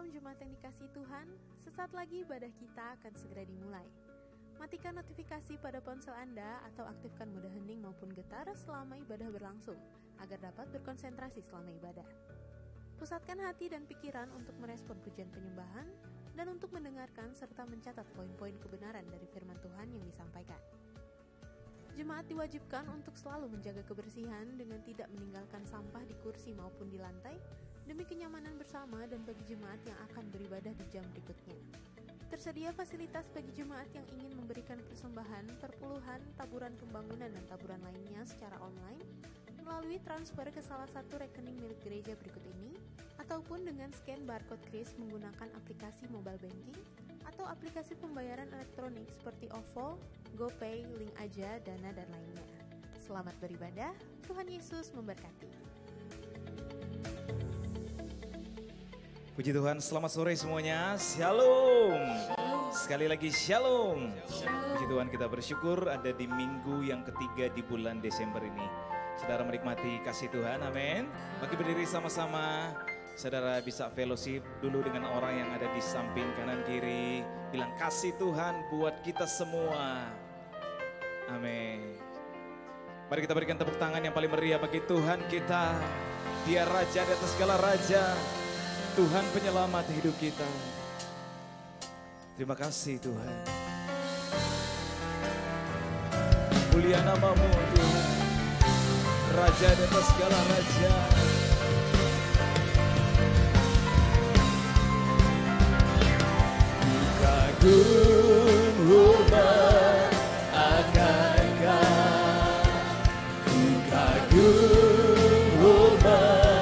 Shalom Jemaat yang dikasihi Tuhan, sesaat lagi ibadah kita akan segera dimulai. Matikan notifikasi pada ponsel Anda atau aktifkan mode hening maupun getar selama ibadah berlangsung, agar dapat berkonsentrasi selama ibadah. Pusatkan hati dan pikiran untuk merespon pujian penyembahan dan untuk mendengarkan serta mencatat poin-poin kebenaran dari firman Tuhan yang disampaikan. Jemaat diwajibkan untuk selalu menjaga kebersihan dengan tidak meninggalkan sampah di kursi maupun di lantai, demi kenyamanan bersama dan bagi jemaat yang akan beribadah di jam berikutnya. Tersedia fasilitas bagi jemaat yang ingin memberikan persembahan, perpuluhan, taburan pembangunan dan taburan lainnya secara online melalui transfer ke salah satu rekening milik gereja berikut ini, ataupun dengan scan barcode kris menggunakan aplikasi mobile banking atau aplikasi pembayaran elektronik seperti OVO, GoPay, Link Aja, Dana, dan lainnya. Selamat beribadah, Tuhan Yesus memberkati. Puji Tuhan, selamat sore semuanya. Shalom. Sekali lagi shalom. Puji Tuhan, kita bersyukur ada di minggu yang ketiga di bulan Desember ini. Saudara menikmati kasih Tuhan, amin. Bagi berdiri sama-sama, saudara bisa fellowship dulu dengan orang yang ada di samping kanan kiri. Bilang kasih Tuhan buat kita semua. Amin. Mari kita berikan tepuk tangan yang paling meriah bagi Tuhan kita. Dia Raja di atas segala Raja. Tuhan penyelamat hidup kita. Terima kasih Tuhan. Mulia namamu Tuhan. Raja di atas segala Raja. Kagum hormat akan Kau. Ku kagum hormat.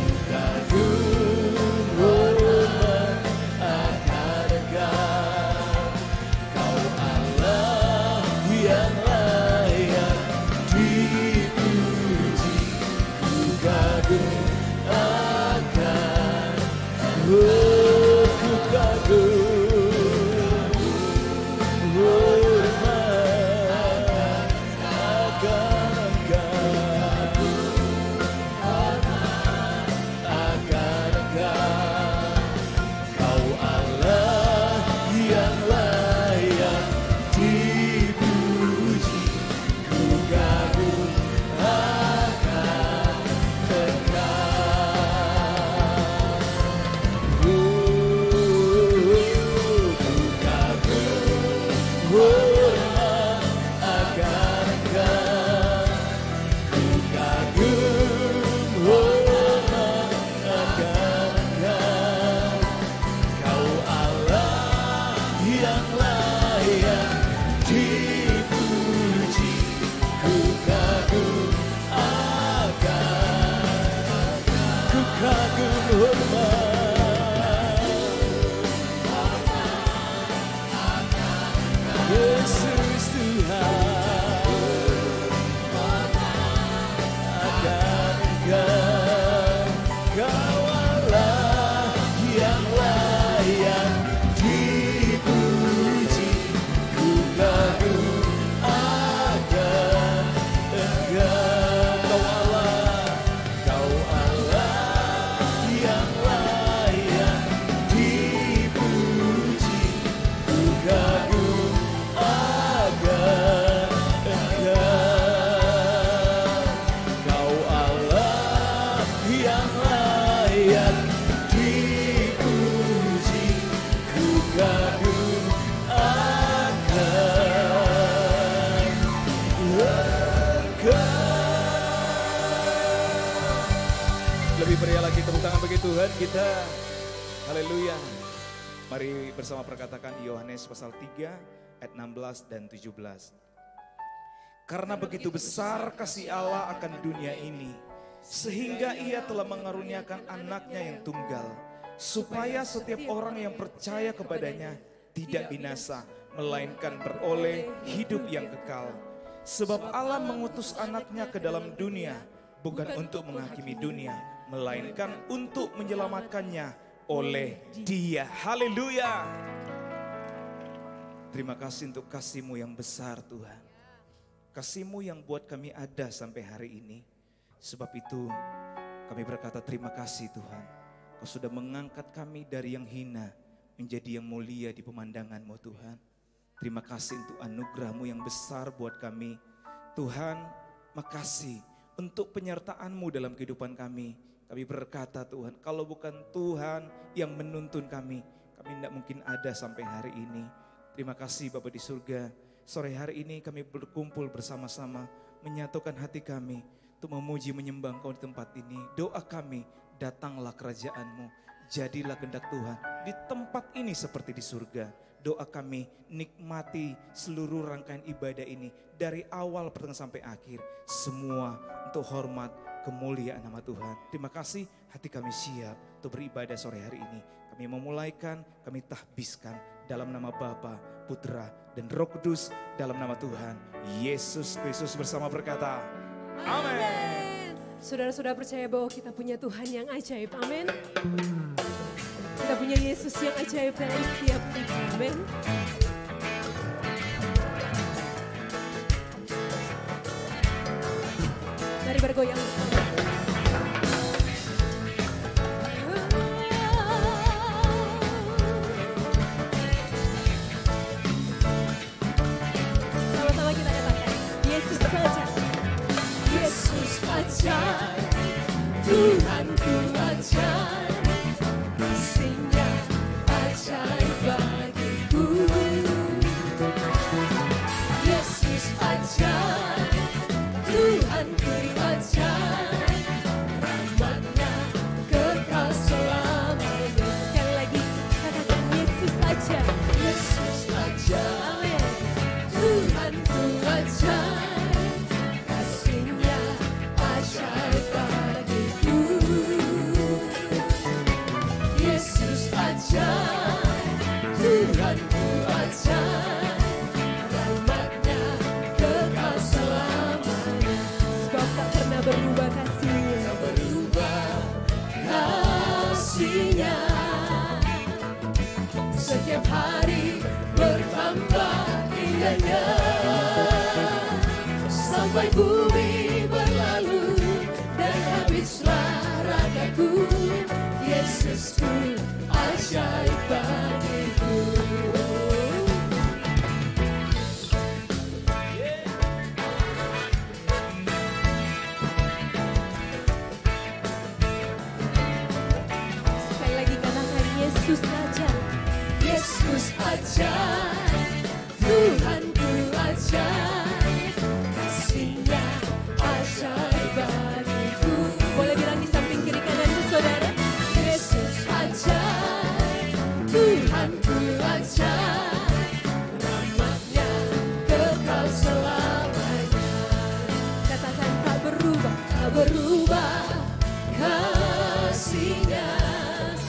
Kau Beri lagi tepuk tangan bagi Tuhan kita. Haleluya. Mari bersama perkatakan Yohanes pasal 3 ayat 16 dan 17. Karena begitu besar kasih Allah akan dunia ini, sehingga ia telah mengaruniakan anaknya yang tunggal, supaya setiap orang yang percaya kepadanya tidak binasa, melainkan beroleh hidup yang kekal. Sebab Allah mengutus anaknya ke dalam dunia, bukan untuk menghakimi dunia, melainkan untuk menyelamatkannya oleh Dia. Haleluya. Terima kasih untuk kasih-Mu yang besar Tuhan. Kasih-Mu yang buat kami ada sampai hari ini. Sebab itu kami berkata terima kasih Tuhan. Kau sudah mengangkat kami dari yang hina menjadi yang mulia di pemandangan-Mu Tuhan. Terima kasih untuk anugerah-Mu yang besar buat kami. Tuhan, makasih untuk penyertaan-Mu dalam kehidupan kami. Kami berkata Tuhan, kalau bukan Tuhan yang menuntun kami tidak mungkin ada sampai hari ini. Terima kasih Bapa di surga. Sore hari ini kami berkumpul bersama-sama, menyatukan hati kami untuk memuji menyembah Engkau di tempat ini. Doa kami, datanglah kerajaan-Mu, jadilah kehendak Tuhan di tempat ini seperti di surga. Doa kami, nikmati seluruh rangkaian ibadah ini dari awal pertengahan sampai akhir. Semua untuk hormat kemuliaan nama Tuhan. Terima kasih, hati kami siap untuk beribadah sore hari ini. Kami memulaikan, kami tahbiskan dalam nama Bapa, Putra, dan Roh Kudus, dalam nama Tuhan Yesus Kristus bersama berkata, amin. Saudara-saudara percaya bahwa kita punya Tuhan yang ajaib, amin. Kita punya Yesus yang ajaib dalam setiap kita, amin. Mari bergoyang bersama. Sama-sama kita katakan, Yesus saja. Yesus ajaib, Tuhanku ajaib, kasih-Nya ajaib bagiku. Yesus ajaib, Tuhanku ajaib, rahmat-Nya kekal selamanya. Sekali lagi katakan Yesus ajaib, Yesus ajaib, Tuhanku ajaib, kasih-Nya ajaib bagiku. Yesus ajaib, Tuhanku ajaib, rahmat-Nya kekal selamanya. Sebab tak pernah berubah kasih-Nya, tak berubah kasih-Nya. Setiap hari bertambah indahnya, sampai bumi berlalu dan habislah ragaku. Yesusku ajaib bagiku. Sekali lagi katakan Yesus saja. Yesus ajaib, Tuhanku ajaib, kasih-Nya ajaib bagiku. Boleh bilang di samping kiri kanan ke saudara. Yesus ajaib, Tuhanku ajaib, rahmat-Nya kekal selamanya. Katakan tak berubah, tak berubah kasih-Nya.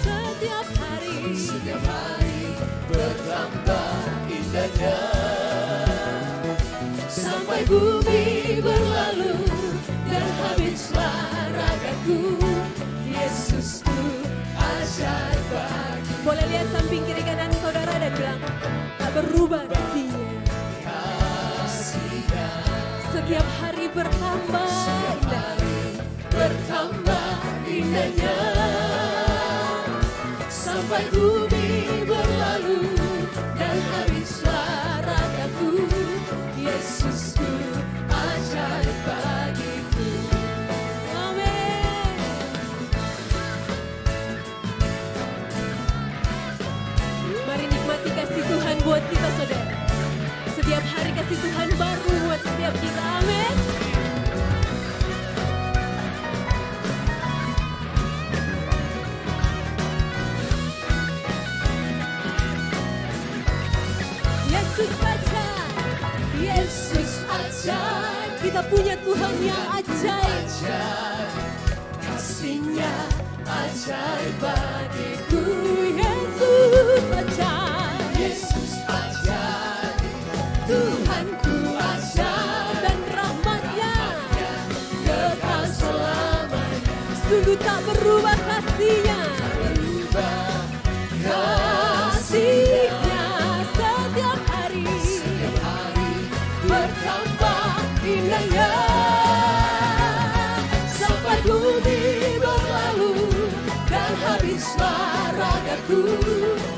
Setiap hari bertambah indahnya, sampai bumi berlalu dan habislah ragaku. Yesusku ajaib bagiku. Boleh lihat samping kiri kanan saudara dan bilang tak berubah kasih-Nya. Setiap hari bertambah indah, bertambah indahnya, sampai bumi berlalu dan habislah ragaku. Yesusku ajaib bagiku. Amin. Mari nikmati kasih Tuhan buat kita saudara. Setiap hari kasih Tuhan baru buat setiap kita. Amin. punya Tuhan yang ajaib. Kasih-Nya ajaib bagiku. Yesus ajaib, Yesus ajaib, Tuhanku ajaib, dan rahmat-Nya kekal selamanya. sungguh tak berubah kasih-Nya. Berubah Kasih-Nya setiap hari bertambah indahnya, sampai bumi berlalu dan habislah ragaku.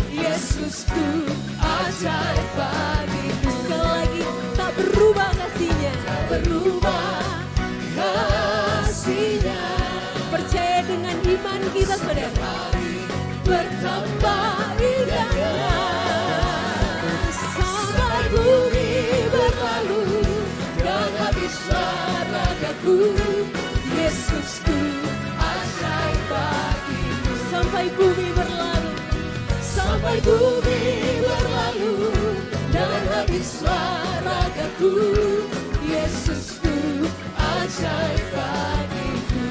Yesusku ajaib bagiku. sekali lagi tak berubah kasih-Nya. Berubah kasih-Nya Percaya dengan iman kita saudara, bertambah indahnya. sampai Bumi berlalu dan habislah ragaku. Yesusku ajaib bagiku. sampai bumi berlalu, Sampai bumi berlalu dan habislah ragaku. Yesusku ajaib bagiku.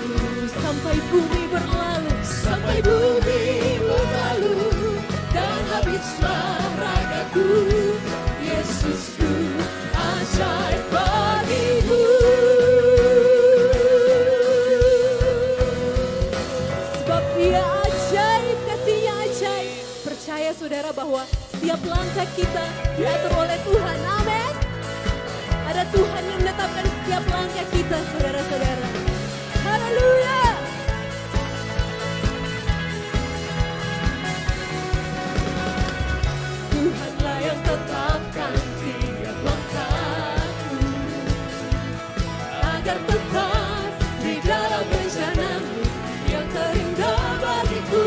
sampai bumi berlalu, Sampai bumi berlalu dan habislah ragaku. Yesusku ajaib bagiku. sebab Dia ajaib, kasih-Nya ajaib. Percaya saudara bahwa setiap langkah kita diatur oleh Tuhan. Amin. Ada Tuhan yang menetapkan setiap langkah kita, saudara-saudara. Haleluya. Tuhanlah yang tetapkan tiap langkahku, agar tetap di dalam rencana-Mu yang terindah bagiku.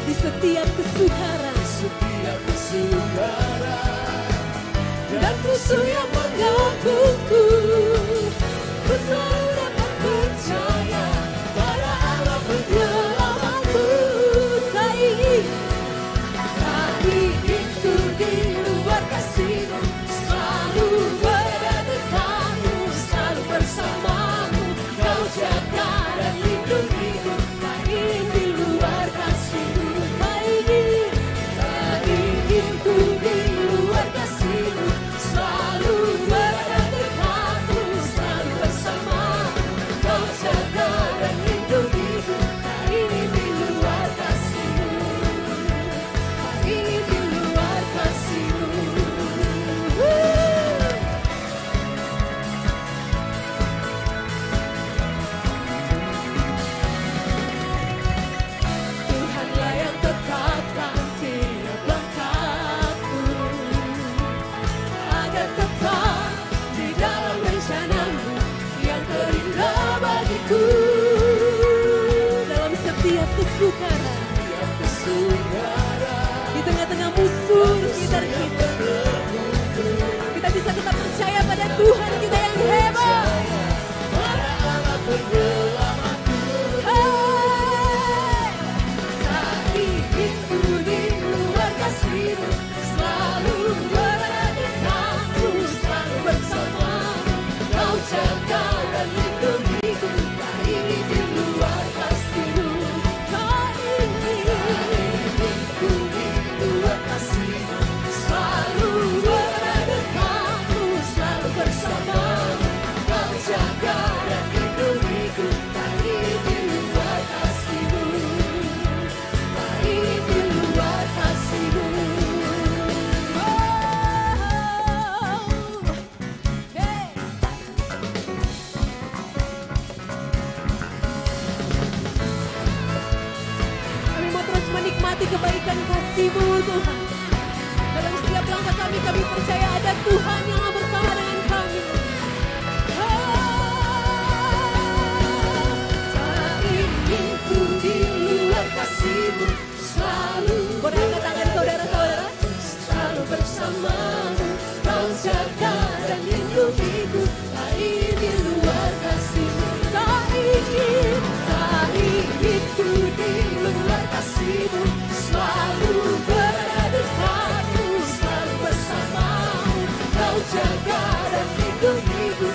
Di setiap kesukaran, Setiap kesukaran dan musuh yang menggangguku, ku selalu dapat percaya pada Allah penyelamatku. tak ingin Tak ingin ku di luar kasih-Mu, selalu berada dekatmu, selalu bersamamu. Kau jaga dan lindungiku. Tak ingin di luar kasih-Mu, tak ingin ku di luar kasih-Mu, selalu berada dekatmu, selalu bersamamu. Kau jaga dan lindungiku. Tak ingin di luar kasih-Mu, tak ingin di luar kasih-Mu. Tuhanlah yang tetapkan tiap langkahku, agar tetap di dalam rencana-Mu yang terindah bagiku. dalam setiap kesukaran, Tiap kesukaran di tengah-tengah musuh di sekitar kita, kita bisa tetap percaya pada Tuhan kita yang hebat. pada Allah penyelamatku. Hey! Tak ingin ku di luar kasih-Mu, selalu berada dekatmu, selalu bersamamu. Kau jaga dan lindungiku. Tak ingin di luar kasih-Mu, Tak ingin ku di luar kasih-Mu, selalu berada dekatmu, selalu bersamamu. Kau jaga dan lindungiku. Tak ingin di luar kasih-Mu, tak ingin di luar kasih-Mu. Hey! Kami mau terus menikmati kebaikan kasih-Mu Tuhan. Dalam setiap langkah kami percaya ada Tuhan yang bersama dengan kami. Tak ingin ku di luar kasih-Mu, selalu Angkat tangan saudara-saudara. selalu bersamamu. Kau jaga dan lindungiku. Tak ingin di luar kasih-Mu, Tak ingin ku di luar kasih-Mu, selalu berada dekatmu, selalu bersamamu. Kau jaga dan lindungiku.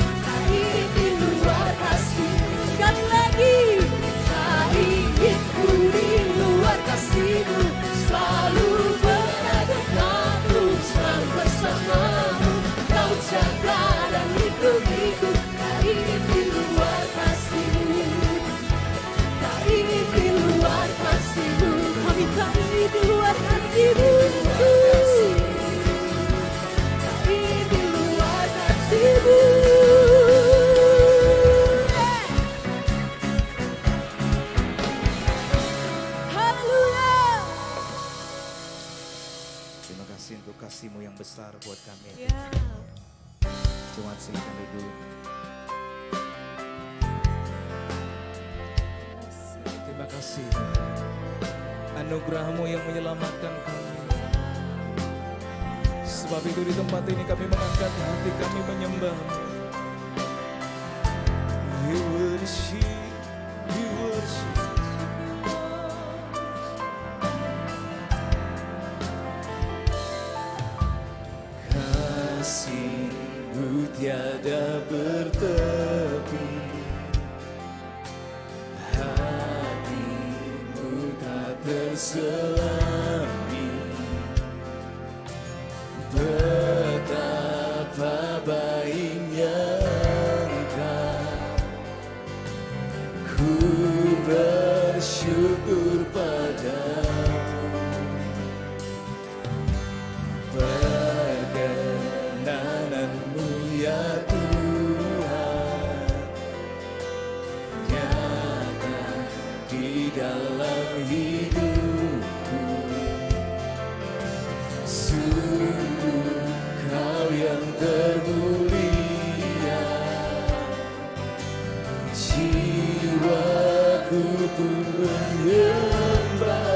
anugerah-Mu yang menyelamatkan kami. Sebab itu di tempat ini kami mengangkat hati kami menyembah-Mu. We worship, we worship. Kasih-Mu tiada bertepi, hati-Mu tak terselami. Betapa baiknya Engkau, ku bersyukur padamu. Perkenanan-Mu ya Tuhan, nyata di dalam hidupku. Sungguh Kau yang termulia, jiwaku pun menyembah.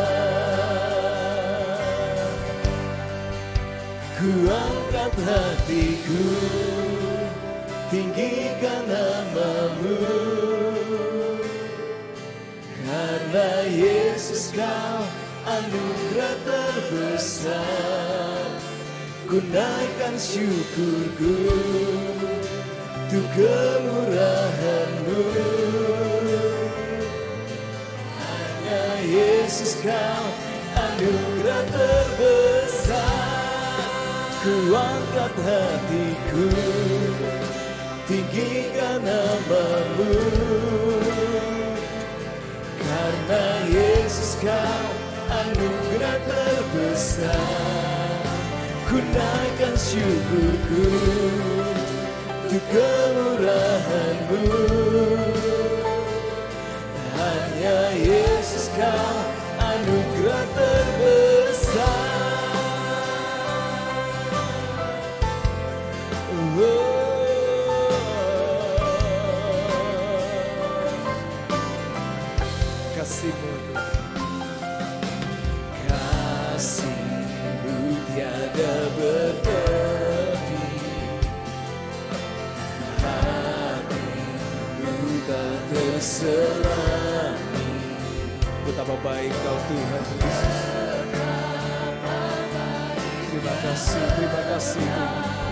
Ku angkat hatiku, tinggikan nama-Mu, karena Yesus Kau anugerah terbesar. Ku naikkan syukurku untuk kemurahan-Mu. Hanya Yesus Kau anugerah terbesar. Ku angkat hatiku, tinggikan nama-Mu, karena Yesus Kau anugerah terbesar. Ku naikkan syukurku untuk kemurahan-Mu. Hanya Yesus Kau anugerah terbesar. Kasih-Mu, kasih-Mu tiada bertepi, hati-Mu tak terselami. Betapa baik Kau Tuhan Yesus. Terima kasih, terima kasih Tuhan.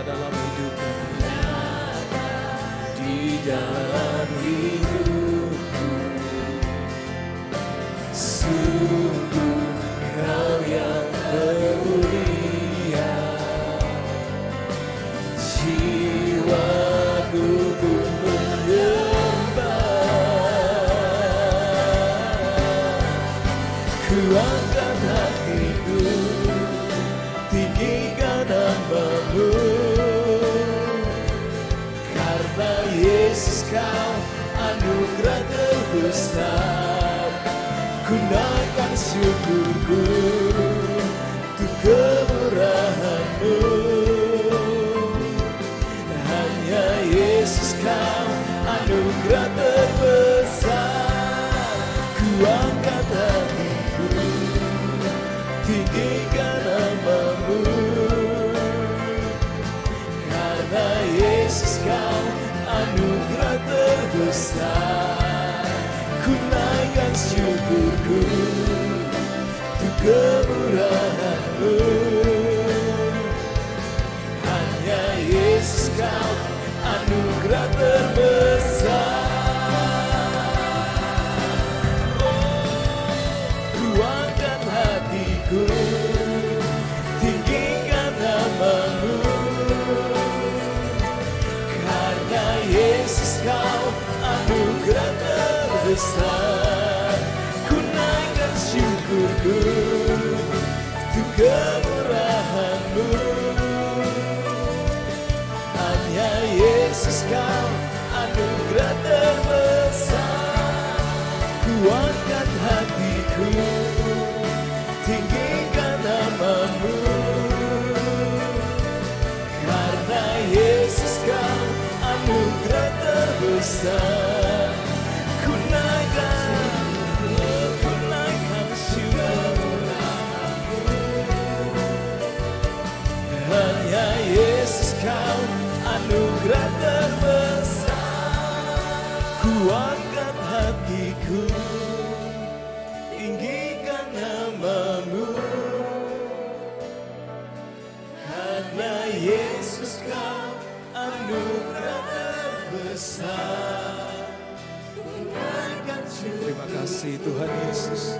Dalam hidup kami, di dalam hidupku, sungguh Kau yang termulia, jiwaku pun menyembah. Ku angkat hatiku, tinggikan nama-Mu, karena Yesus Kau anugerah terbesar. Ku naikkan syukurku untuk kemurahan-Mu. Hanya Yesus Kau anugerah terbesar. Ku angkat hatiku, tinggikan nama-Mu, karena Yesus Kau anugerah terbesar. Ku naikkan syukurku untuk kemurahan-Mu. Hanya Yesus Kau anugerah terbesar. Ku angkat hatiku, tinggikan nama-Mu, karena Yesus Kau anugerah terbesar. Ku naikkan syukurku untuk kemurahan-Mu. Hanya Yesus Kau anugerah terbesar. Ku angkat hatiku, besar. Ku naikkan syukur. Hanya Yesus kau anugerah terbesar. Ku angkat hatiku, tinggikan nama-Mu. Hanya Yesus kau anugerah terbesar. Terima kasih Tuhan Yesus.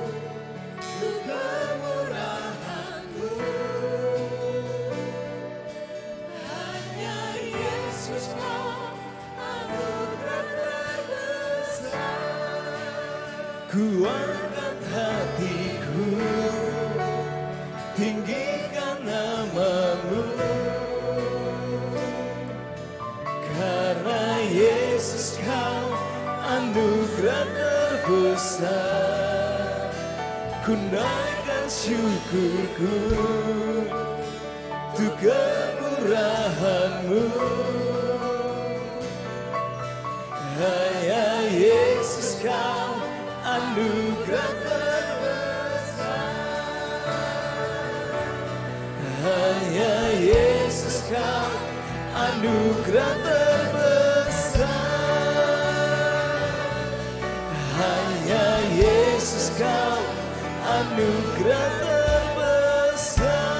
Hanya Yesus kau anugerah terbesar. Ku angkat hatiku, tinggikan nama-Mu. Karena Yesus kau anugerah terbesar. Ku naikkan syukurku untuk kemurahan-Mu. Hanya Yesus kau anugerah terbesar. Hanya Yesus kau anugerah terbesar. Hanya Yesus kau anugerah terbesar.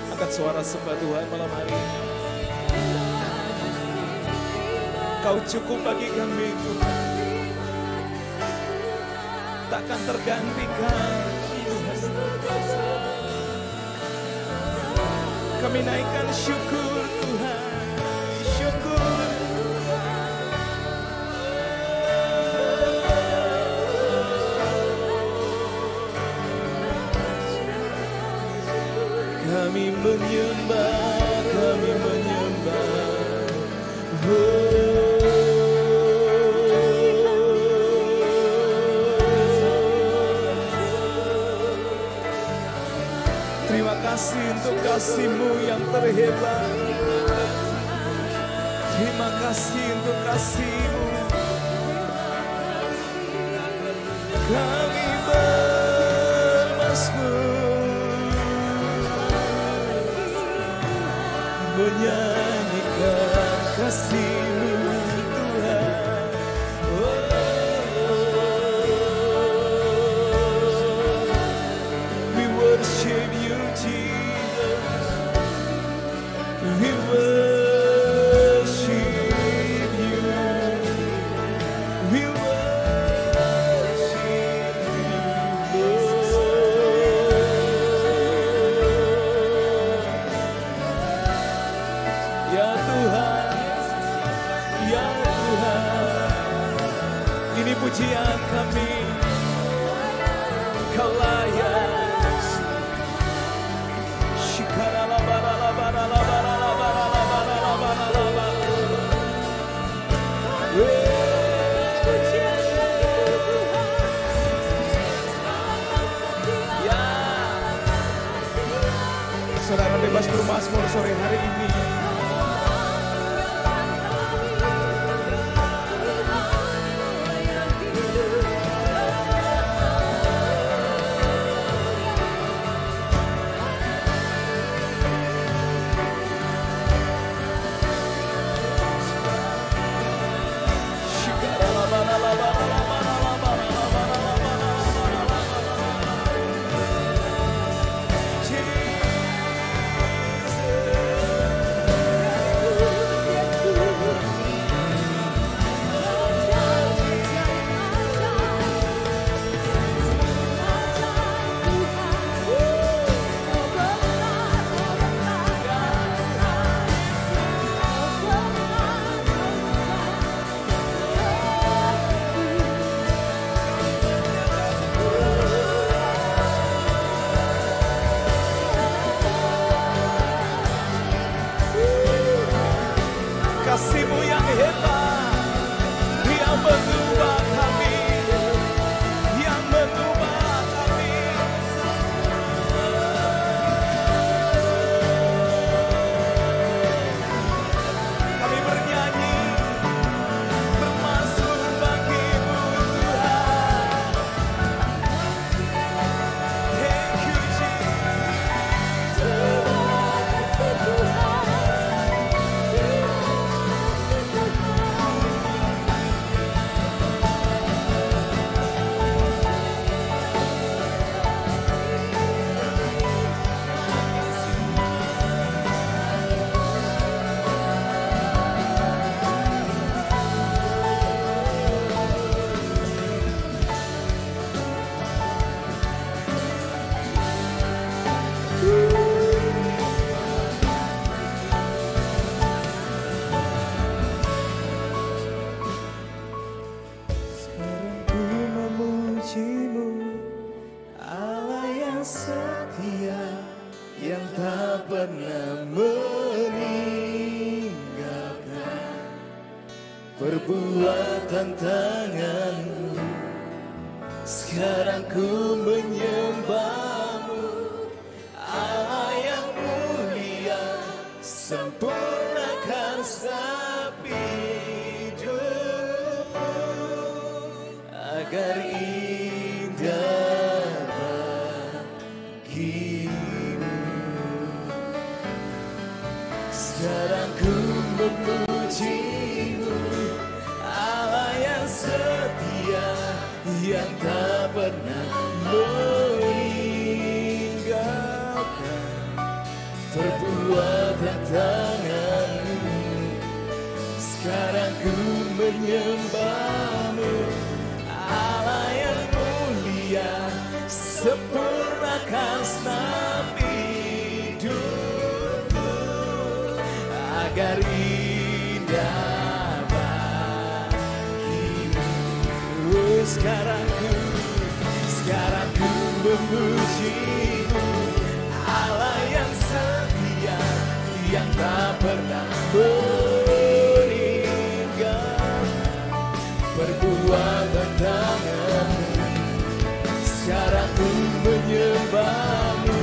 Angkat suara sembah Tuhan malam hari ini. Kau cukup bagi kami Tuhan, takkan tergantikan Tuhan. Kami naikkan syukur Tuhan, syukur. Kami menyembah, kami menyembah. Terima kasih untuk kasih-Mu yang terhebat. Terima kasih untuk kasih-Mu. Kami bermazmur menyanyikan kasih-Mu Tuhan. We worship You Jesus. We worship You. We worship You, Ya Tuhan, Ya Tuhan, ini pujian kami. Kau layak. Saudara bebas bermazmur sore hari ini. tantanganmu. Sekarang ku menyembahmu, Allah yang mulia, sempurnakan setiap hidupku agar indah bagimu. Sekarang ku memujimu, Allah yang setia, yang tak pernah meninggalkan perbuatan tanganmu. Sekarang ku menyembahmu, Allah yang mulia, sempurnakan setiap hidupku agar indah bagimu. Sekarang ku memujimu, Allah yang setia, yang tak pernah meninggalkan perbuatan tanganmu. Sekarang ku menyembahmu,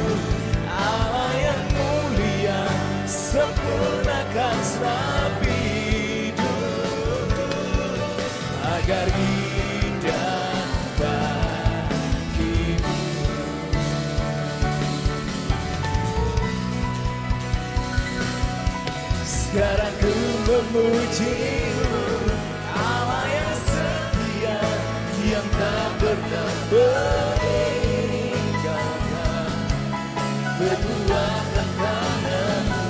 Allah yang mulia, sempurnakan setiap hidupku agar indah bagimu. Sekarang ku memujimu, Allah yang setia, yang tak pernah meninggalkan perbuatan tanganmu.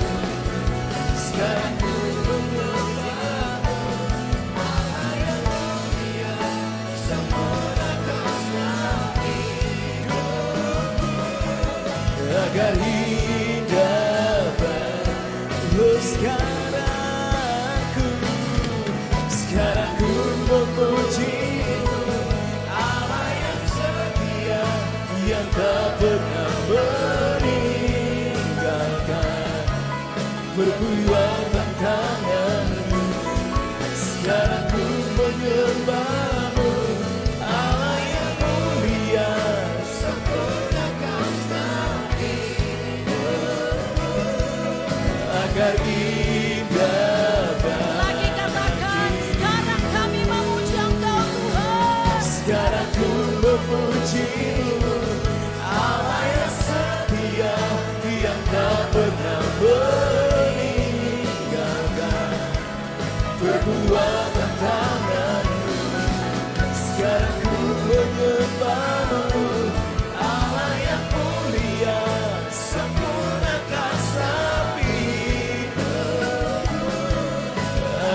Sekarang ku menyembahmu, Allah yang mulia, sempurnakan setiap hidupku agar indah bagimu. Sekarang ku memujimu, Allah yang setia, yang tak pernah meninggalkan perbuatan tanganmu. Sekarang ku menyembahmu, Allah yang mulia, sempurnakan setiap hidupku agar indah Lagi katakan, sekarang kami memuji Engkau Tuhan. Sekarang ku memujimu, Allah yang setia, yang tak pernah meninggalkan perbuatan tanganmu. Sekarang ku menyembahmu, Allah yang mulia, sempurnakan setiap hidupku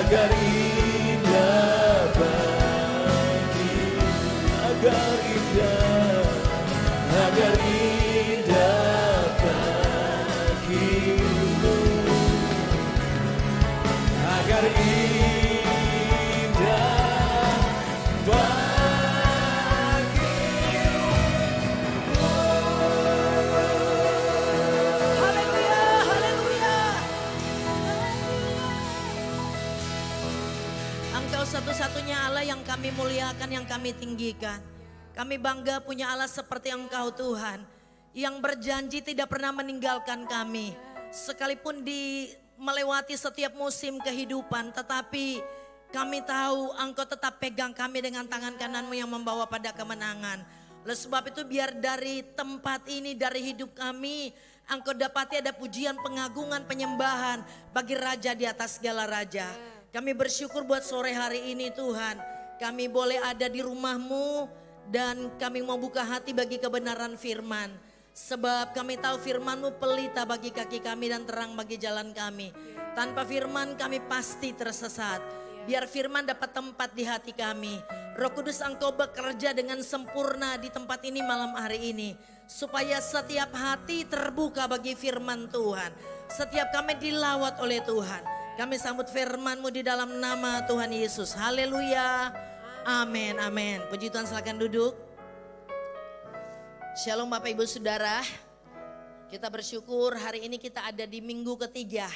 agar indah bagimu, agar indah bagimu, agar indah bagimu. Haleluya, haleluya. Engkau satu-satunya Allah yang kami muliakan, yang kami tinggikan. Kami bangga punya Allah seperti Engkau Tuhan, yang berjanji tidak pernah meninggalkan kami. Sekalipun melewati setiap musim kehidupan, tetapi kami tahu Engkau tetap pegang kami dengan tangan kanan-Mu yang membawa pada kemenangan. Oleh sebab itu biar dari tempat ini, dari hidup kami, Engkau dapati ada pujian, pengagungan, penyembahan bagi Raja di atas segala Raja. Kami bersyukur buat sore hari ini Tuhan. Kami boleh ada di rumah-Mu dan kami mau buka hati bagi kebenaran firman. Sebab kami tahu firman-Mu pelita bagi kaki kami dan terang bagi jalan kami. Tanpa firman kami pasti tersesat. Biar firman dapat tempat di hati kami. Roh Kudus Engkau bekerja dengan sempurna di tempat ini malam hari ini. Supaya setiap hati terbuka bagi firman Tuhan. Setiap kami dilawat oleh Tuhan. Kami sambut firman-Mu di dalam nama Tuhan Yesus. Haleluya. Amin, amin. Puji Tuhan, silakan duduk. Shalom Bapak Ibu Saudara. Kita bersyukur hari ini kita ada di minggu ketiga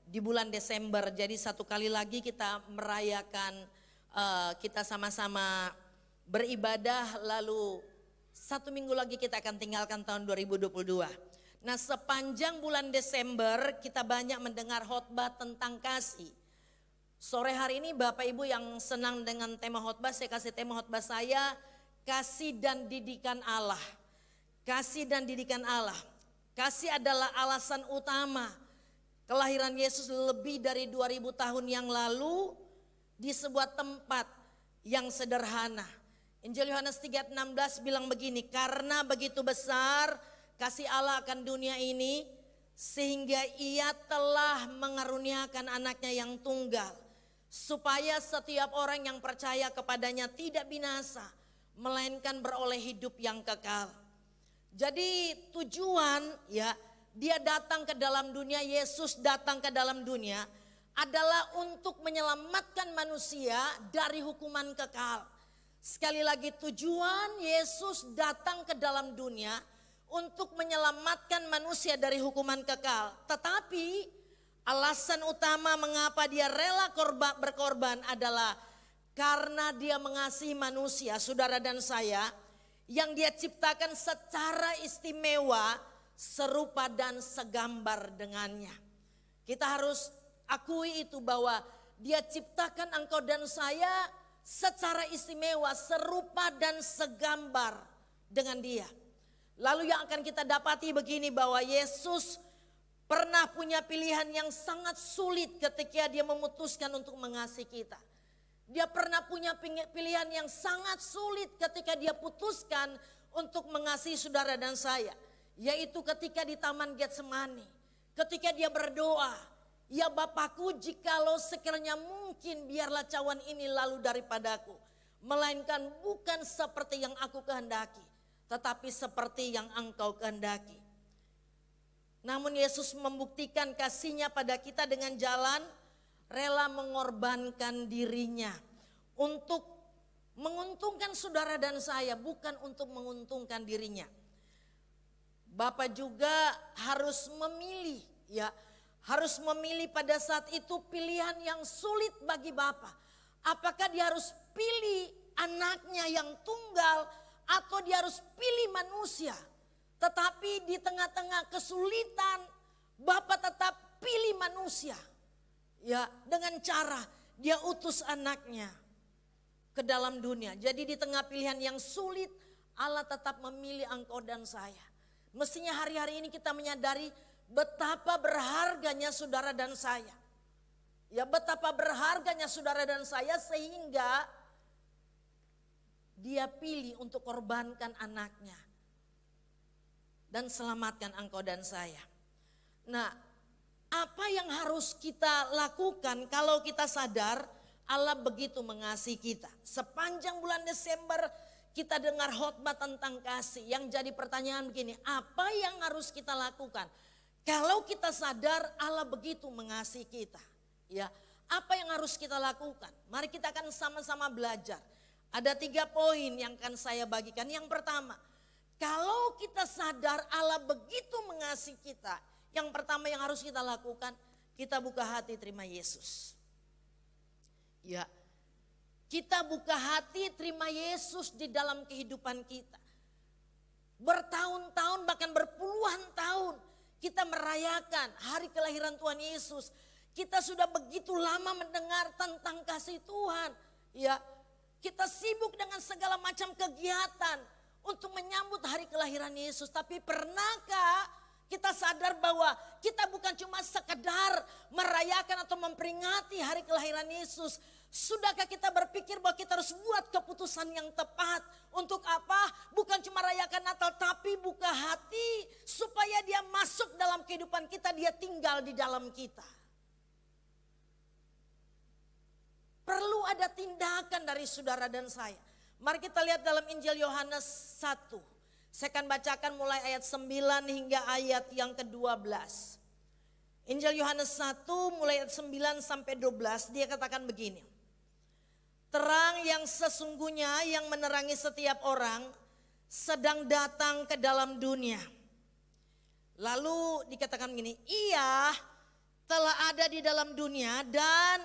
di bulan Desember. Jadi satu kali lagi kita merayakan kita sama-sama beribadah, lalu 1 minggu lagi kita akan tinggalkan tahun 2022. Nah, sepanjang bulan Desember kita banyak mendengar khotbah tentang kasih. Sore hari ini Bapak Ibu yang senang dengan tema khotbah, saya kasih tema khotbah saya, kasih dan didikan Allah. Kasih dan didikan Allah. Kasih adalah alasan utama kelahiran Yesus lebih dari 2000 tahun yang lalu di sebuah tempat yang sederhana. Injil Yohanes 3:16 bilang begini, karena begitu besar kasih Allah akan dunia ini sehingga ia telah mengaruniakan anaknya yang tunggal, supaya setiap orang yang percaya kepadanya tidak binasa, melainkan beroleh hidup yang kekal. Jadi tujuan ya, dia datang ke dalam dunia, Yesus datang ke dalam dunia adalah untuk menyelamatkan manusia dari hukuman kekal. Sekali lagi, tujuan Yesus datang ke dalam dunia untuk menyelamatkan manusia dari hukuman kekal. Tetapi alasan utama mengapa dia rela berkorban adalah karena dia mengasihi manusia, saudara dan saya, yang dia ciptakan secara istimewa, serupa dan segambar dengannya. Kita harus akui itu bahwa dia ciptakan engkau dan saya secara istimewa, serupa dan segambar dengan dia. Lalu yang akan kita dapati begini, bahwa Yesus pernah punya pilihan yang sangat sulit ketika dia memutuskan untuk mengasihi kita. Dia pernah punya pilihan yang sangat sulit ketika dia putuskan untuk mengasihi saudara dan saya. Yaitu ketika di Taman Getsemani, ketika dia berdoa, ya Bapakku, jikalau sekiranya mungkin biarlah cawan ini lalu daripadaku, melainkan bukan seperti yang aku kehendaki, tetapi seperti yang engkau kehendaki. Namun Yesus membuktikan kasihnya pada kita dengan jalan rela mengorbankan dirinya untuk menguntungkan saudara dan saya, bukan untuk menguntungkan dirinya. Bapak juga harus memilih, ya, harus memilih pada saat itu pilihan yang sulit bagi Bapak. Apakah dia harus pilih anaknya yang tunggal atau dia harus pilih manusia? Tetapi di tengah-tengah kesulitan, Bapak tetap pilih manusia. Ya, dengan cara dia utus anaknya ke dalam dunia. Jadi di tengah pilihan yang sulit, Allah tetap memilih engkau dan saya. Mestinya hari-hari ini kita menyadari betapa berharganya saudara dan saya. Ya, betapa berharganya saudara dan saya sehingga dia pilih untuk korbankan anaknya dan selamatkan engkau dan saya. Nah, apa yang harus kita lakukan kalau kita sadar Allah begitu mengasihi kita? Sepanjang bulan Desember kita dengar khotbah tentang kasih. Yang jadi pertanyaan begini, apa yang harus kita lakukan kalau kita sadar Allah begitu mengasihi kita? Ya, apa yang harus kita lakukan? Mari kita akan sama-sama belajar. Ada 3 poin yang akan saya bagikan. Yang pertama, kalau kita sadar Allah begitu mengasihi kita, yang pertama yang harus kita lakukan, kita buka hati terima Yesus. Ya, kita buka hati terima Yesus di dalam kehidupan kita. Bertahun-tahun bahkan berpuluhan tahun kita merayakan hari kelahiran Tuhan Yesus. Kita sudah begitu lama mendengar tentang kasih Tuhan. Ya, kita sibuk dengan segala macam kegiatan untuk menyambut hari kelahiran Yesus. Tapi pernahkah kita sadar bahwa kita bukan cuma sekedar merayakan atau memperingati hari kelahiran Yesus. Sudahkah kita berpikir bahwa kita harus buat keputusan yang tepat? Untuk apa? Bukan cuma rayakan Natal, tapi buka hati supaya dia masuk dalam kehidupan kita, dia tinggal di dalam kita. Perlu ada tindakan dari saudara dan saya. Mari kita lihat dalam Injil Yohanes 1. Saya akan bacakan mulai ayat 9 hingga ayat yang ke-12. Injil Yohanes 1 mulai ayat 9 sampai 12, dia katakan begini. Terang yang sesungguhnya yang menerangi setiap orang sedang datang ke dalam dunia. Lalu dikatakan begini, ia telah ada di dalam dunia dan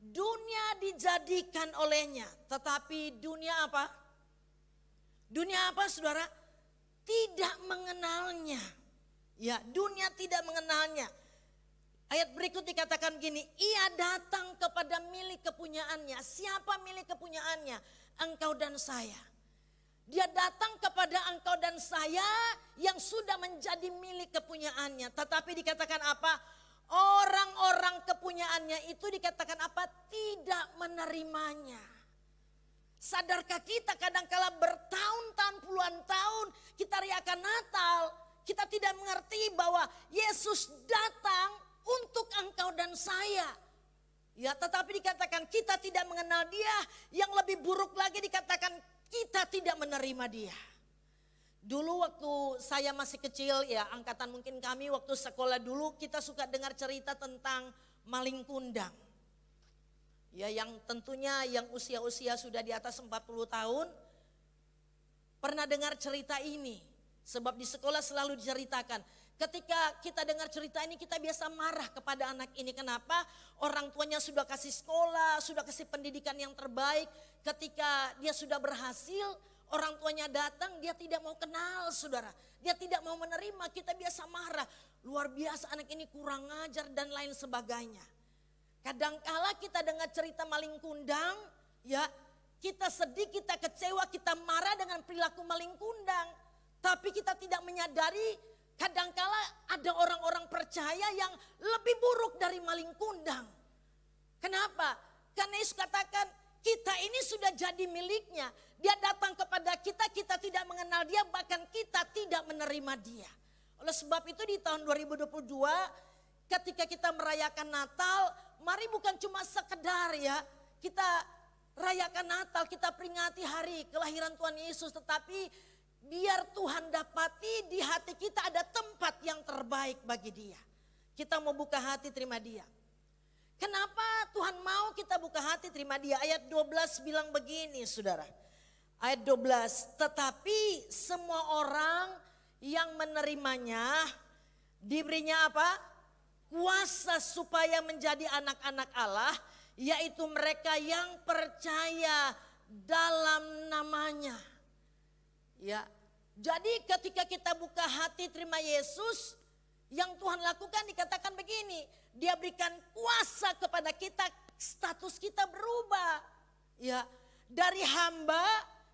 dunia dijadikan olehnya. Tetapi dunia apa? Dunia apa saudara? Tidak mengenalnya. Ya, dunia tidak mengenalnya. Ayat berikut dikatakan gini, ia datang kepada milik kepunyaannya. Siapa milik kepunyaannya? Engkau dan saya. Dia datang kepada engkau dan saya yang sudah menjadi milik kepunyaannya. Tetapi dikatakan apa? Orang-orang kepunyaannya itu dikatakan apa? Tidak menerimanya. Sadarkah kita kadangkala bertahun-tahun, puluhan tahun kita rayakan Natal. Kita tidak mengerti bahwa Yesus datang untuk engkau dan saya. Ya, tetapi dikatakan kita tidak mengenal dia. Yang lebih buruk lagi dikatakan kita tidak menerima dia. Dulu waktu saya masih kecil ya, angkatan mungkin kami waktu sekolah dulu kita suka dengar cerita tentang maling kundang. Ya, yang tentunya yang usia-usia sudah di atas 40 tahun pernah dengar cerita ini. Sebab di sekolah selalu diceritakan. Ketika kita dengar cerita ini kita biasa marah kepada anak ini. Kenapa? Orang tuanya sudah kasih sekolah, sudah kasih pendidikan yang terbaik. Ketika dia sudah berhasil, orang tuanya datang, dia tidak mau kenal saudara. Dia tidak mau menerima, kita biasa marah. Luar biasa anak ini kurang ajar dan lain sebagainya. Kadangkala kita dengar cerita maling kundang, ya kita sedih, kita kecewa, kita marah dengan perilaku maling kundang. Tapi kita tidak menyadari kadangkala ada orang-orang percaya yang lebih buruk dari maling kundang. Kenapa? Karena Yesus katakan kita ini sudah jadi miliknya. Dia datang kepada kita, kita tidak mengenal dia, bahkan kita tidak menerima dia. Oleh sebab itu di tahun 2022 ketika kita merayakan Natal, mari bukan cuma sekedar ya kita rayakan Natal, kita peringati hari kelahiran Tuhan Yesus, tetapi biar Tuhan dapati di hati kita ada tempat yang terbaik bagi dia. Kita mau buka hati terima dia. Kenapa Tuhan mau kita buka hati terima dia? Ayat 12 bilang begini saudara. Ayat 12, tetapi semua orang yang menerimanya diberinya apa? Kuasa supaya menjadi anak-anak Allah, yaitu mereka yang percaya dalam namanya. Ya, jadi ketika kita buka hati terima Yesus, yang Tuhan lakukan dikatakan begini, dia berikan kuasa kepada kita, status kita berubah. Ya, dari hamba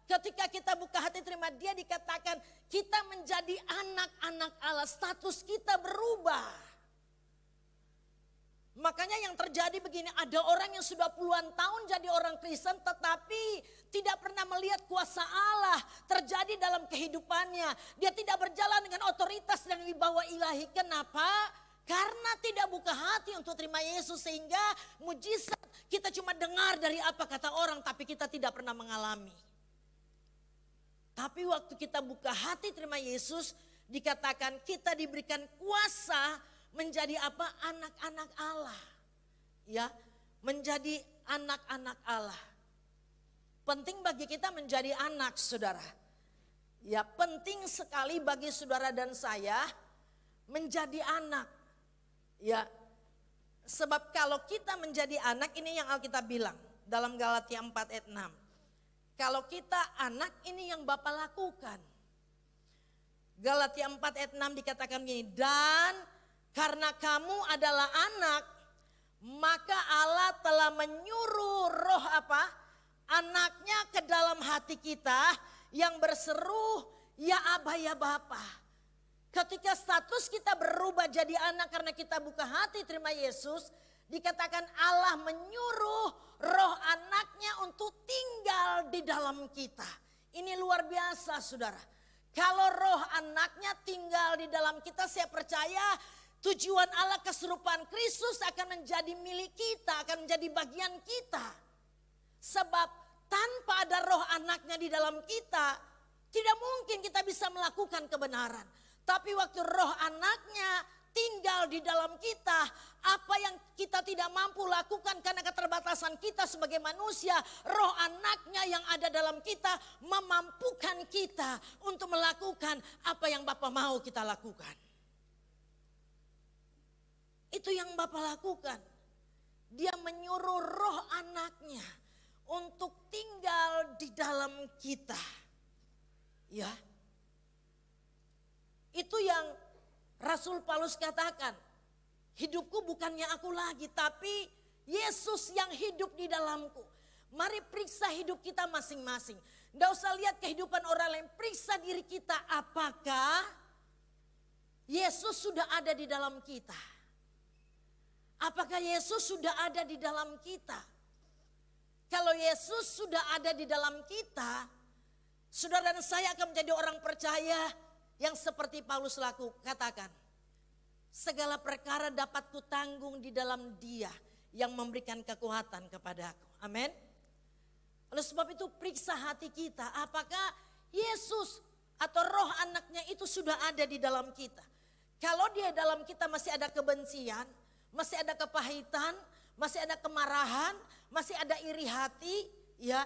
ketika kita buka hati terima dia dikatakan kita menjadi anak-anak Allah, status kita berubah. Makanya yang terjadi begini, ada orang yang sudah puluhan tahun jadi orang Kristen tetapi tidak pernah melihat kuasa Allah terjadi dalam kehidupannya. Dia tidak berjalan dengan otoritas dan wibawa ilahi. Kenapa? Karena tidak buka hati untuk terima Yesus sehingga mujizat kita cuma dengar dari apa kata orang tapi kita tidak pernah mengalami. Tapi waktu kita buka hati terima Yesus dikatakan kita diberikan kuasa menjadi apa? Anak-anak Allah. Ya, menjadi anak-anak Allah. Penting bagi kita menjadi anak, saudara. Ya, penting sekali bagi saudara dan saya menjadi anak. Ya, sebab kalau kita menjadi anak, ini yang Alkitab bilang dalam Galatia 4 ayat 6. Kalau kita anak, ini yang Bapa lakukan. Galatia 4 ayat 6 dikatakan gini, dan karena kamu adalah anak, maka Allah telah menyuruh roh apa? Anaknya ke dalam hati kita yang berseru, ya Aba ya Bapa. Ketika status kita berubah jadi anak karena kita buka hati terima Yesus, dikatakan Allah menyuruh roh anaknya untuk tinggal di dalam kita. Ini luar biasa saudara. Kalau roh anaknya tinggal di dalam kita, saya percaya tujuan Allah keserupaan Kristus akan menjadi milik kita, akan menjadi bagian kita. Sebab tanpa ada roh anaknya di dalam kita, tidak mungkin kita bisa melakukan kebenaran. Tapi waktu roh anaknya tinggal di dalam kita, apa yang kita tidak mampu lakukan karena keterbatasan kita sebagai manusia, roh anaknya yang ada dalam kita memampukan kita untuk melakukan apa yang Bapa mau kita lakukan. Itu yang Bapa lakukan. Dia menyuruh roh anaknya untuk tinggal di dalam kita. Ya. Itu yang Rasul Paulus katakan. Hidupku bukannya aku lagi, tapi Yesus yang hidup di dalamku. Mari periksa hidup kita masing-masing. Tidak usah lihat kehidupan orang lain, periksa diri kita. Apakah Yesus sudah ada di dalam kita? Apakah Yesus sudah ada di dalam kita? Kalau Yesus sudah ada di dalam kita, saudara dan saya akan menjadi orang percaya yang seperti Paulus katakan. Segala perkara dapat kutanggung di dalam Dia yang memberikan kekuatan kepadaku. Amin. Oleh sebab itu periksa hati kita, apakah Yesus atau roh anaknya itu sudah ada di dalam kita. Kalau dia dalam kita masih ada kebencian, masih ada kepahitan, masih ada kemarahan, masih ada iri hati, ya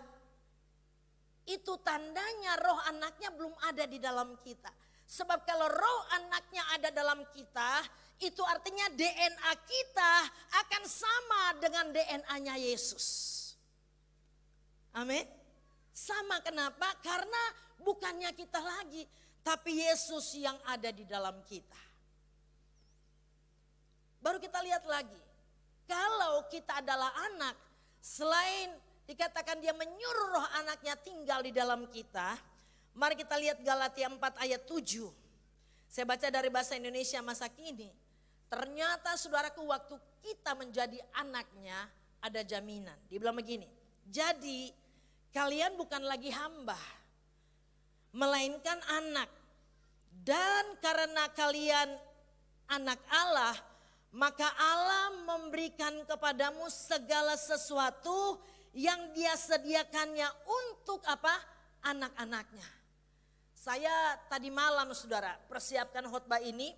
itu tandanya roh anaknya belum ada di dalam kita. Sebab kalau roh anaknya ada dalam kita, itu artinya DNA kita akan sama dengan DNA-nya Yesus. Amin. Sama kenapa? Karena bukannya kita lagi, tapi Yesus yang ada di dalam kita. Baru kita lihat lagi. Kalau kita adalah anak, selain dikatakan dia menyuruh roh anaknya tinggal di dalam kita. Mari kita lihat Galatia 4 ayat 7. Saya baca dari bahasa Indonesia masa kini. Ternyata saudaraku, waktu kita menjadi anaknya ada jaminan. Dibilang begini, jadi kalian bukan lagi hamba, melainkan anak. Dan karena kalian anak Allah, maka Allah memberikan kepadamu segala sesuatu yang Dia sediakannya untuk apa? Anak-anaknya. Saya tadi malam saudara persiapkan khotbah ini,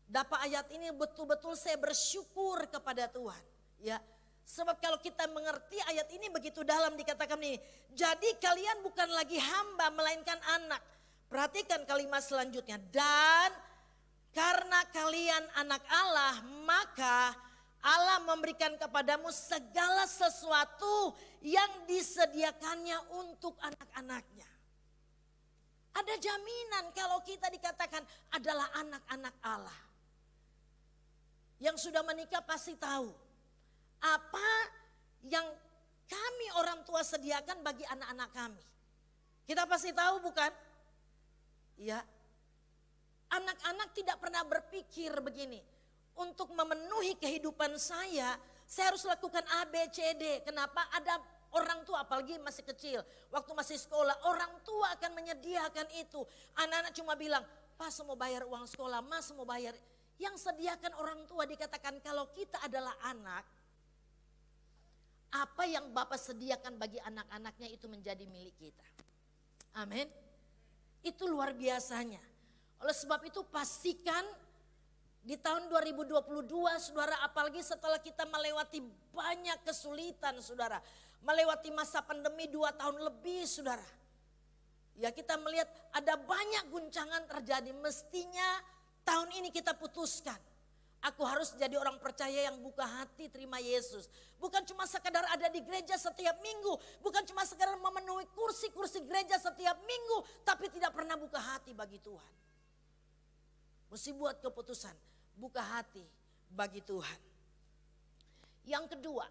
dapat ayat ini betul-betul saya bersyukur kepada Tuhan. Ya, sebab kalau kita mengerti ayat ini begitu dalam dikatakan ini, jadi kalian bukan lagi hamba melainkan anak. Perhatikan kalimat selanjutnya, dan karena kalian anak Allah, maka Allah memberikan kepadamu segala sesuatu yang disediakannya untuk anak-anaknya. Ada jaminan kalau kita dikatakan adalah anak-anak Allah. Yang sudah menikah pasti tahu apa yang kami orang tua sediakan bagi anak-anak kami. Kita pasti tahu bukan? Ya. Anak-anak tidak pernah berpikir begini. Untuk memenuhi kehidupan saya harus lakukan A, B, C, D. Kenapa? Ada orang tua apalagi masih kecil. Waktu masih sekolah orang tua akan menyediakan itu. Anak-anak cuma bilang, Pak mau bayar uang sekolah, Mas mau bayar. Yang sediakan orang tua dikatakan kalau kita adalah anak. Apa yang Bapak sediakan bagi anak-anaknya itu menjadi milik kita. Amin. Itu luar biasanya. Oleh sebab itu pastikan di tahun 2022 saudara, apalagi setelah kita melewati banyak kesulitan saudara. Melewati masa pandemi 2 tahun lebih saudara. Ya kita melihat ada banyak guncangan terjadi. Mestinya tahun ini kita putuskan. Aku harus jadi orang percaya yang buka hati terima Yesus. Bukan cuma sekedar ada di gereja setiap minggu. Bukan cuma sekedar memenuhi kursi-kursi gereja setiap minggu. Tapi tidak pernah buka hati bagi Tuhan. Mesti buat keputusan. Buka hati bagi Tuhan. Yang kedua,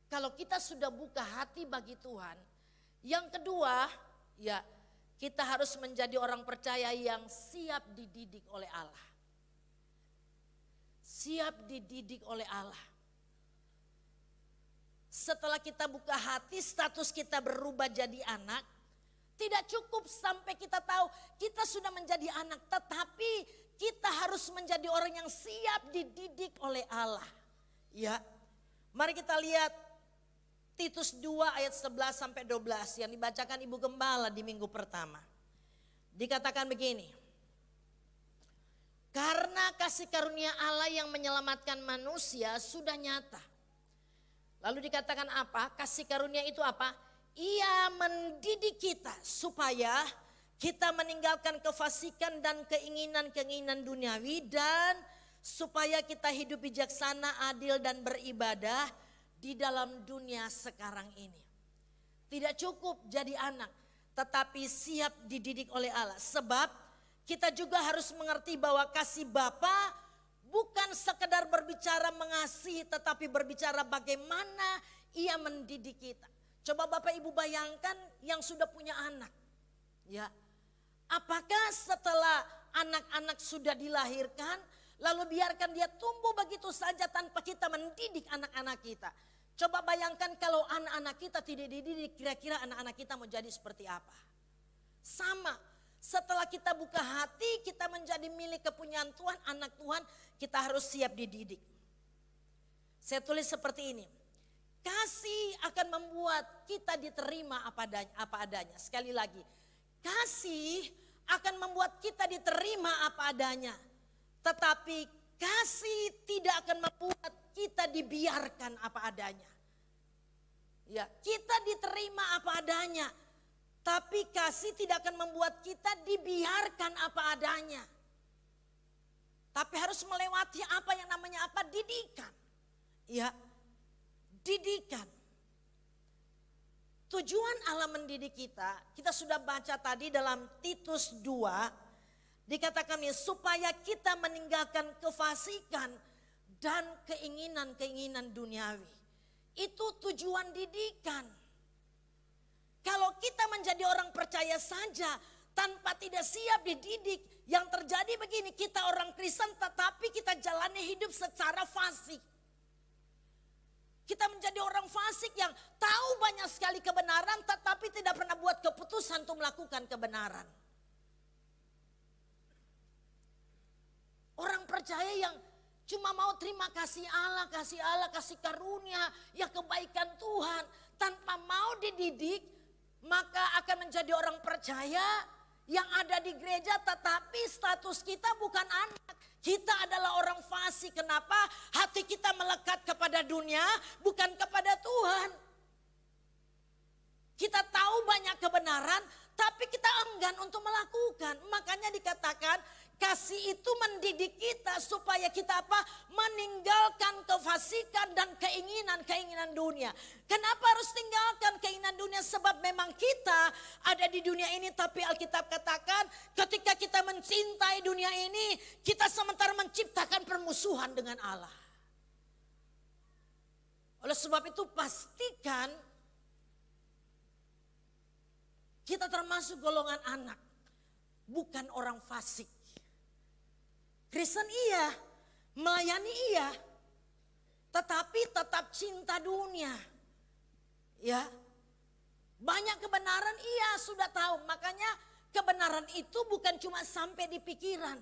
kalau kita sudah buka hati bagi Tuhan. Yang kedua, ya kita harus menjadi orang percaya yang siap dididik oleh Allah. Siap dididik oleh Allah. Setelah kita buka hati, status kita berubah jadi anak. Tidak cukup sampai kita tahu kita sudah menjadi anak. Tetapi kita harus menjadi orang yang siap dididik oleh Allah. Ya, mari kita lihat Titus 2 ayat 11 sampai 12 yang dibacakan Ibu Gembala di minggu pertama. Dikatakan begini. Karena kasih karunia Allah yang menyelamatkan manusia sudah nyata. Lalu dikatakan apa? Kasih karunia itu apa? Ia mendidik kita supaya kita meninggalkan kefasikan dan keinginan-keinginan duniawi dan supaya kita hidup bijaksana, adil dan beribadah di dalam dunia sekarang ini. Tidak cukup jadi anak, tetapi siap dididik oleh Allah. Sebab kita juga harus mengerti bahwa kasih Bapa bukan sekedar berbicara mengasihi, tetapi berbicara bagaimana Ia mendidik kita. Coba Bapak Ibu bayangkan yang sudah punya anak. Ya, apakah setelah anak-anak sudah dilahirkan, lalu biarkan dia tumbuh begitu saja tanpa kita mendidik anak-anak kita? Coba bayangkan kalau anak-anak kita tidak dididik, kira-kira anak-anak kita mau jadi seperti apa? Sama, setelah kita buka hati, kita menjadi milik kepunyaan Tuhan, anak Tuhan, kita harus siap dididik. Saya tulis seperti ini. Kasih akan membuat kita diterima apa adanya. Sekali lagi, kasih akan membuat kita diterima apa adanya. Tetapi kasih tidak akan membuat kita dibiarkan apa adanya. Ya, kita diterima apa adanya. Tapi kasih tidak akan membuat kita dibiarkan apa adanya. Tapi harus melewati apa yang namanya apa? Didikan. Ya, didikan. Tujuan Allah mendidik kita sudah baca tadi dalam Titus 2, dikatakan ini supaya kita meninggalkan kefasikan dan keinginan-keinginan duniawi. Itu tujuan didikan. Kalau kita menjadi orang percaya saja tanpa tidak siap dididik, yang terjadi begini, kita orang Kristen tetapi kita jalani hidup secara fasik. Kita menjadi orang fasik yang tahu banyak sekali kebenaran tetapi tidak pernah buat keputusan untuk melakukan kebenaran. Orang percaya yang cuma mau terima kasih Allah, kasih karunia, ya kebaikan Tuhan. Tanpa mau dididik, maka akan menjadi orang percaya yang ada di gereja tetapi status kita bukan anak. Kita adalah orang fasik. Kenapa? Hati kita melekat kepada dunia, bukan kepada Tuhan. Kita tahu banyak kebenaran, tapi kita enggan untuk melakukan. Makanya dikatakan kasih itu mendidik kita supaya kita apa? Meninggalkan kefasikan dan keinginan-keinginan dunia. Kenapa harus tinggalkan keinginan dunia? Sebab memang kita ada di dunia ini, tapi Alkitab katakan ketika kita mencintai dunia ini, kita sementara menciptakan permusuhan dengan Allah. Oleh sebab itu pastikan kita termasuk golongan anak, bukan orang fasik. Kristen iya, melayani iya, tetapi tetap cinta dunia. Ya, banyak kebenaran iya sudah tahu, makanya kebenaran itu bukan cuma sampai di pikiran,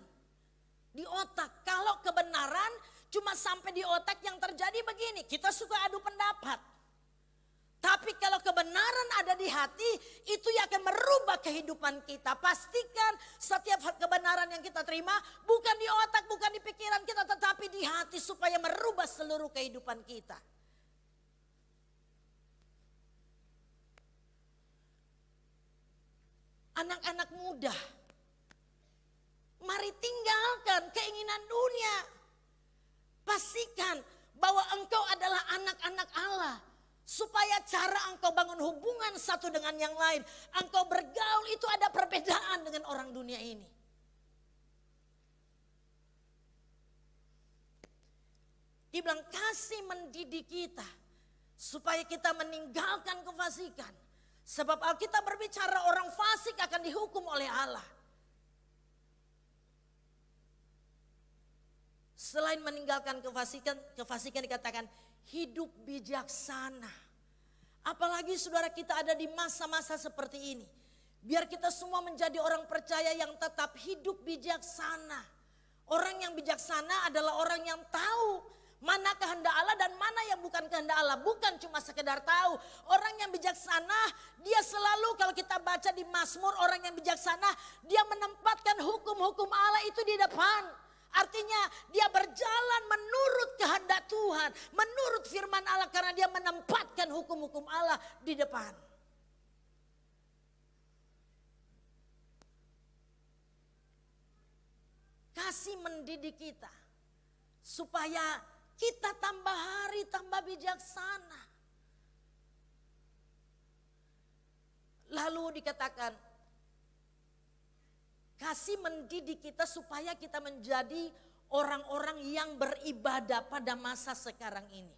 di otak. Kalau kebenaran cuma sampai di otak, yang terjadi begini, kita suka adu pendapat. Tapi kalau kebenaran ada di hati, itu yang akan merubah kehidupan kita. Pastikan setiap kebenaran yang kita terima bukan di otak, bukan di pikiran kita, tetapi di hati supaya merubah seluruh kehidupan kita. Anak-anak muda, mari tinggalkan keinginan dunia. Pastikan bahwa engkau adalah anak-anak Allah. Supaya cara engkau bangun hubungan satu dengan yang lain, engkau bergaul itu ada perbedaan dengan orang dunia ini. Dibilang kasih mendidik kita supaya kita meninggalkan kefasikan. Sebab Alkitab berbicara orang fasik akan dihukum oleh Allah. Selain meninggalkan kefasikan dikatakan hidup bijaksana. Apalagi saudara kita ada di masa-masa seperti ini. Biar kita semua menjadi orang percaya yang tetap hidup bijaksana. Orang yang bijaksana adalah orang yang tahu mana kehendak Allah dan mana yang bukan kehendak Allah. Bukan cuma sekedar tahu. Orang yang bijaksana dia selalu, kalau kita baca di Mazmur, orang yang bijaksana dia menempatkan hukum-hukum Allah itu di depan. Artinya dia berjalan menurut kehendak Tuhan, menurut firman Allah karena dia menempatkan hukum-hukum Allah di depan. Kasih mendidik kita supaya kita tambah hari tambah bijaksana. Lalu dikatakan, kasih mendidik kita supaya kita menjadi orang-orang yang beribadah pada masa sekarang ini.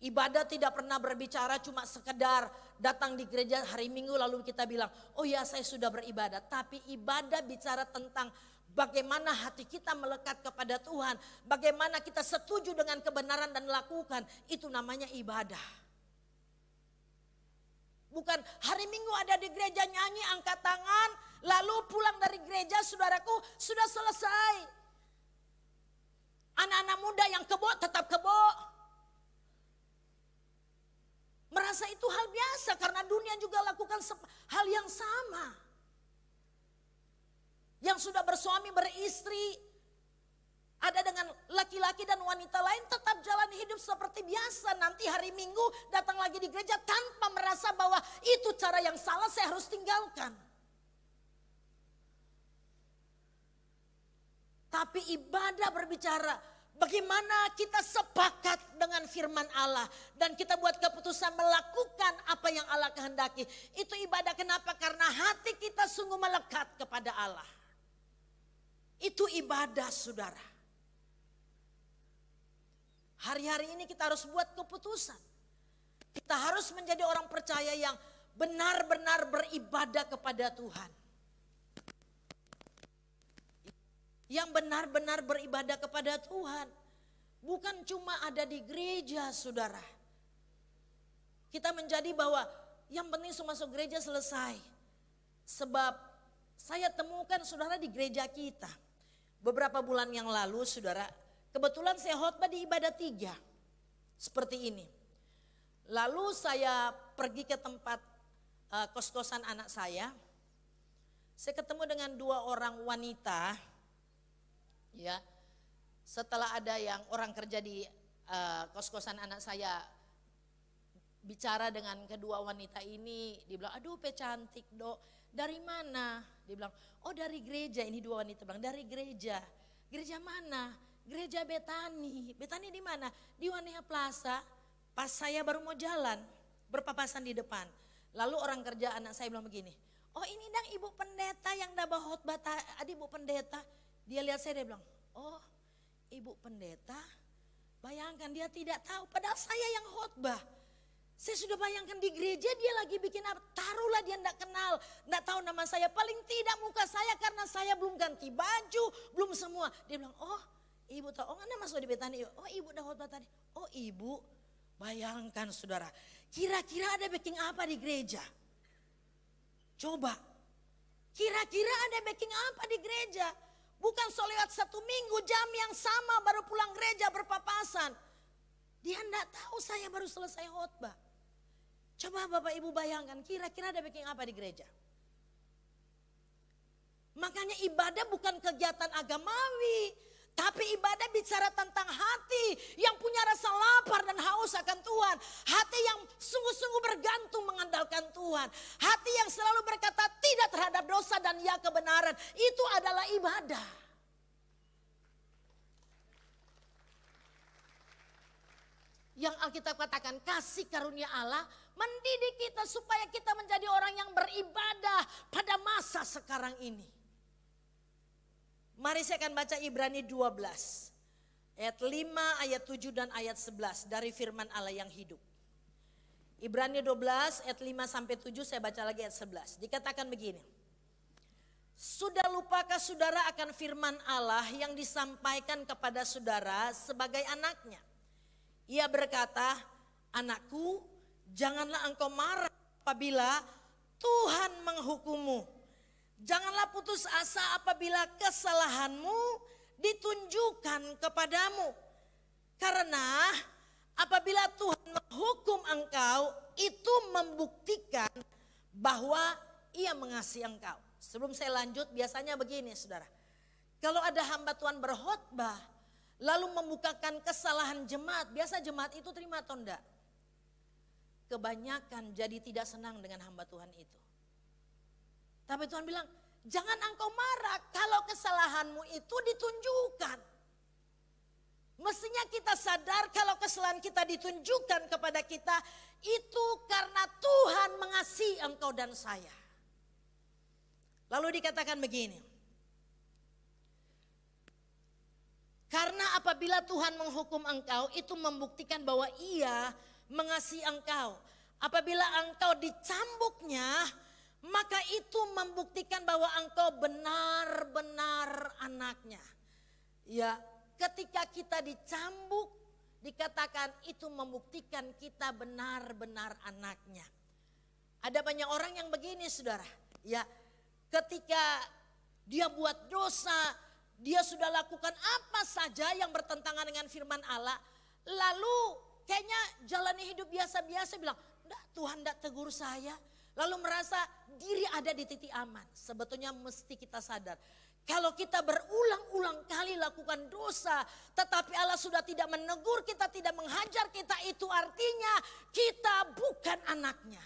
Ibadah tidak pernah berbicara cuma sekedar datang di gereja hari Minggu lalu kita bilang, oh ya saya sudah beribadah. Tapi ibadah bicara tentang bagaimana hati kita melekat kepada Tuhan. Bagaimana kita setuju dengan kebenaran dan lakukan. Itu namanya ibadah. Bukan hari Minggu ada di gereja nyanyi angkat tangan. Lalu pulang dari gereja saudaraku sudah selesai. Anak-anak muda yang kebo tetap kebo. Merasa itu hal biasa karena dunia juga lakukan hal yang sama. Yang sudah bersuami beristri, ada dengan laki-laki dan wanita lain tetap jalan hidup seperti biasa. Nanti hari Minggu datang lagi di gereja tanpa merasa bahwa itu cara yang salah saya harus tinggalkan. Tapi ibadah berbicara bagaimana kita sepakat dengan firman Allah. Dan kita buat keputusan melakukan apa yang Allah kehendaki. Itu ibadah. Kenapa? Karena hati kita sungguh melekat kepada Allah. Itu ibadah saudara. Hari-hari ini kita harus buat keputusan. Kita harus menjadi orang percaya yang benar-benar beribadah kepada Tuhan. Yang benar-benar beribadah kepada Tuhan. Bukan cuma ada di gereja saudara. Kita menjadi bahwa yang penting masuk gereja selesai. Sebab saya temukan saudara di gereja kita. Beberapa bulan yang lalu saudara. Kebetulan saya khotbah di ibadah 3. Seperti ini. Lalu saya pergi ke tempat kos-kosan anak saya. Saya ketemu dengan 2 orang wanita. Ya, setelah ada yang orang kerja di kos-kosan anak saya bicara dengan kedua wanita ini, dia bilang, aduh pe cantik dok, dari mana? Dia bilang, oh dari gereja. Ini 2 wanita bilang, dari gereja. Gereja mana? Gereja Betani. Betani di mana? Di Wanea Plaza. Pas saya baru mau jalan, berpapasan di depan. Lalu orang kerja anak saya bilang begini, oh ini dang ibu pendeta yang dah khotbah tadi, ibu pendeta. Dia lihat saya, dia bilang, oh ibu pendeta, bayangkan dia tidak tahu, padahal saya yang khotbah. Saya sudah bayangkan di gereja dia lagi bikin apa, taruhlah dia tidak kenal, tidak tahu nama saya, paling tidak muka saya karena saya belum ganti baju, belum semua. Dia bilang, oh ibu tahu, oh anda masuk di Betani, oh ibu dah khotbah tadi, oh ibu. Bayangkan saudara, kira-kira ada backing apa di gereja? Coba, kira-kira ada backing apa di gereja? Bukan lewat 1 minggu jam yang sama baru pulang gereja berpapasan. Dia enggak tahu saya baru selesai khotbah. Coba Bapak Ibu bayangkan kira-kira ada backing apa di gereja. Makanya ibadah bukan kegiatan agamawi. Tapi ibadah bicara tentang hati yang punya rasa lapar dan haus akan Tuhan. Hati yang sungguh-sungguh bergantung mengandalkan Tuhan. Hati yang selalu berkata tidak terhadap dosa dan ya kebenaran. Itu adalah ibadah. Yang Alkitab katakan kasih karunia Allah mendidik kita supaya kita menjadi orang yang beribadah pada masa sekarang ini. Mari saya akan baca Ibrani 12 ayat 5, ayat 7 dan ayat 11 dari firman Allah yang hidup. Ibrani 12 ayat 5 sampai 7 saya baca lagi ayat 11. Dikatakan begini. Sudah lupakah saudara akan firman Allah yang disampaikan kepada saudara sebagai anaknya? Ia berkata, anakku janganlah engkau marah apabila Tuhan menghukummu. Janganlah putus asa apabila kesalahanmu ditunjukkan kepadamu. Karena apabila Tuhan menghukum engkau, itu membuktikan bahwa Ia mengasihi engkau. Sebelum saya lanjut, biasanya begini saudara. Kalau ada hamba Tuhan berkhotbah, lalu membukakan kesalahan jemaat, biasa jemaat itu terima atau enggak? Kebanyakan jadi tidak senang dengan hamba Tuhan itu. Tapi Tuhan bilang, jangan engkau marah kalau kesalahanmu itu ditunjukkan. Mestinya kita sadar kalau kesalahan kita ditunjukkan kepada kita itu karena Tuhan mengasihi engkau dan saya. Lalu dikatakan begini. Karena apabila Tuhan menghukum engkau itu membuktikan bahwa Ia mengasihi engkau. Apabila engkau dicambuknya maka itu membuktikan bahwa engkau benar-benar anaknya. Ya, ketika kita dicambuk dikatakan itu membuktikan kita benar-benar anaknya. Ada banyak orang yang begini saudara. Ya, ketika dia buat dosa, dia sudah lakukan apa saja yang bertentangan dengan firman Allah. Lalu kayaknya jalani hidup biasa-biasa bilang, "Enggak, Tuhan enggak tegur saya." Lalu merasa diri ada di titik aman. Sebetulnya mesti kita sadar. Kalau kita berulang-ulang kali lakukan dosa, tetapi Allah sudah tidak menegur kita, tidak menghajar kita, itu artinya kita bukan anaknya.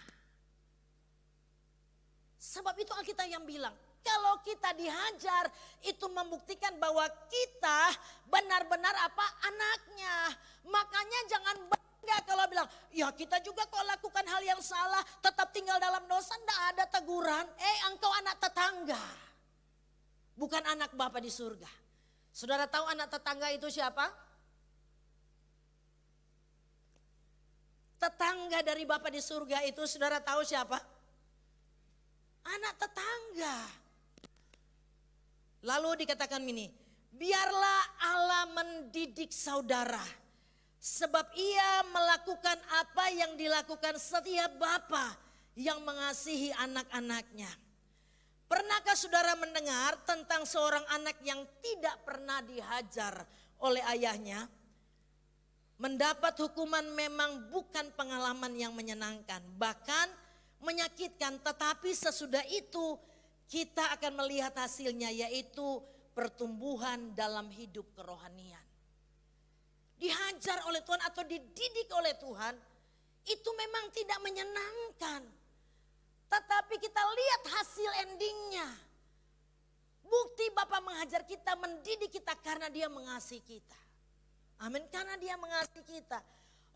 Sebab itu Alkitab yang bilang, kalau kita dihajar itu membuktikan bahwa kita benar-benar apa? Anaknya. Makanya jangan bangga kalau bilang, ya kita juga kok lakukan hal yang salah, tetap tinggal dalam dosa, tidak ada teguran. Engkau anak tetangga. Bukan anak Bapa di surga. Saudara tahu anak tetangga itu siapa? Tetangga dari Bapa di surga itu saudara tahu siapa? Anak tetangga. Lalu dikatakan ini, biarlah Allah mendidik saudara. Sebab Ia melakukan apa yang dilakukan setiap bapa yang mengasihi anak-anaknya. Pernahkah saudara mendengar tentang seorang anak yang tidak pernah dihajar oleh ayahnya? Mendapat hukuman memang bukan pengalaman yang menyenangkan, bahkan menyakitkan. Tetapi sesudah itu kita akan melihat hasilnya, yaitu pertumbuhan dalam hidup kerohanian. Dihajar oleh Tuhan atau dididik oleh Tuhan itu memang tidak menyenangkan. Tetapi kita lihat hasil endingnya. Bukti Bapa mengajar kita, mendidik kita karena Dia mengasihi kita. Amin, karena Dia mengasihi kita.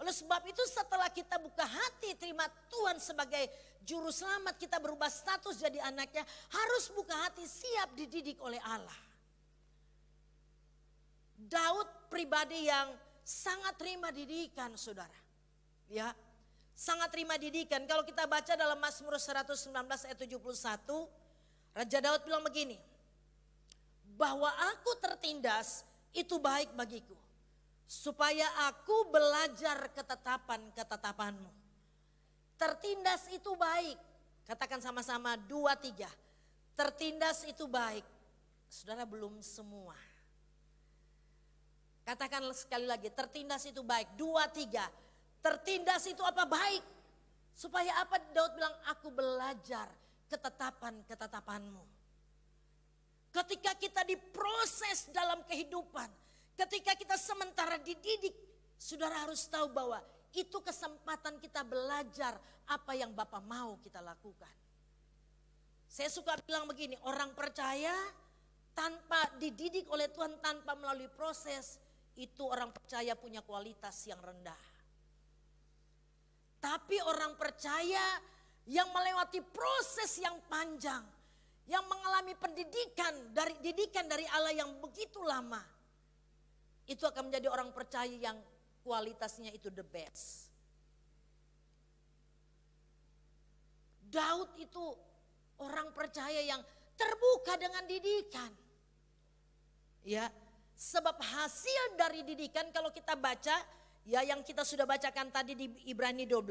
Oleh sebab itu setelah kita buka hati terima Tuhan sebagai juru selamat, kita berubah status jadi anaknya, harus buka hati siap dididik oleh Allah. Daud pribadi yang sangat terima didikan saudara. Ya, sangat terima didikan. Kalau kita baca dalam Mazmur 119 ayat 71, Raja Daud bilang begini, bahwa aku tertindas itu baik bagiku, supaya aku belajar ketetapan-ketetapanmu. Tertindas itu baik. Katakan sama-sama 2, 3. Tertindas itu baik. Saudara, belum semua. Katakan sekali lagi, tertindas itu baik. 2, 3. Tertindas itu apa? Baik. Supaya apa? Daud bilang, aku belajar ketetapan-ketetapanmu. Ketika kita diproses dalam kehidupan, ketika kita sementara dididik, saudara harus tahu bahwa itu kesempatan kita belajar apa yang Bapa mau kita lakukan. Saya suka bilang begini, orang percaya tanpa dididik oleh Tuhan, tanpa melalui proses, itu orang percaya punya kualitas yang rendah. Tapi orang percaya yang melewati proses yang panjang, yang mengalami didikan dari Allah yang begitu lama, itu akan menjadi orang percaya yang kualitasnya itu the best. Daud itu orang percaya yang terbuka dengan didikan. Ya, sebab hasil dari didikan kalau kita baca, ya yang kita sudah bacakan tadi di Ibrani 12,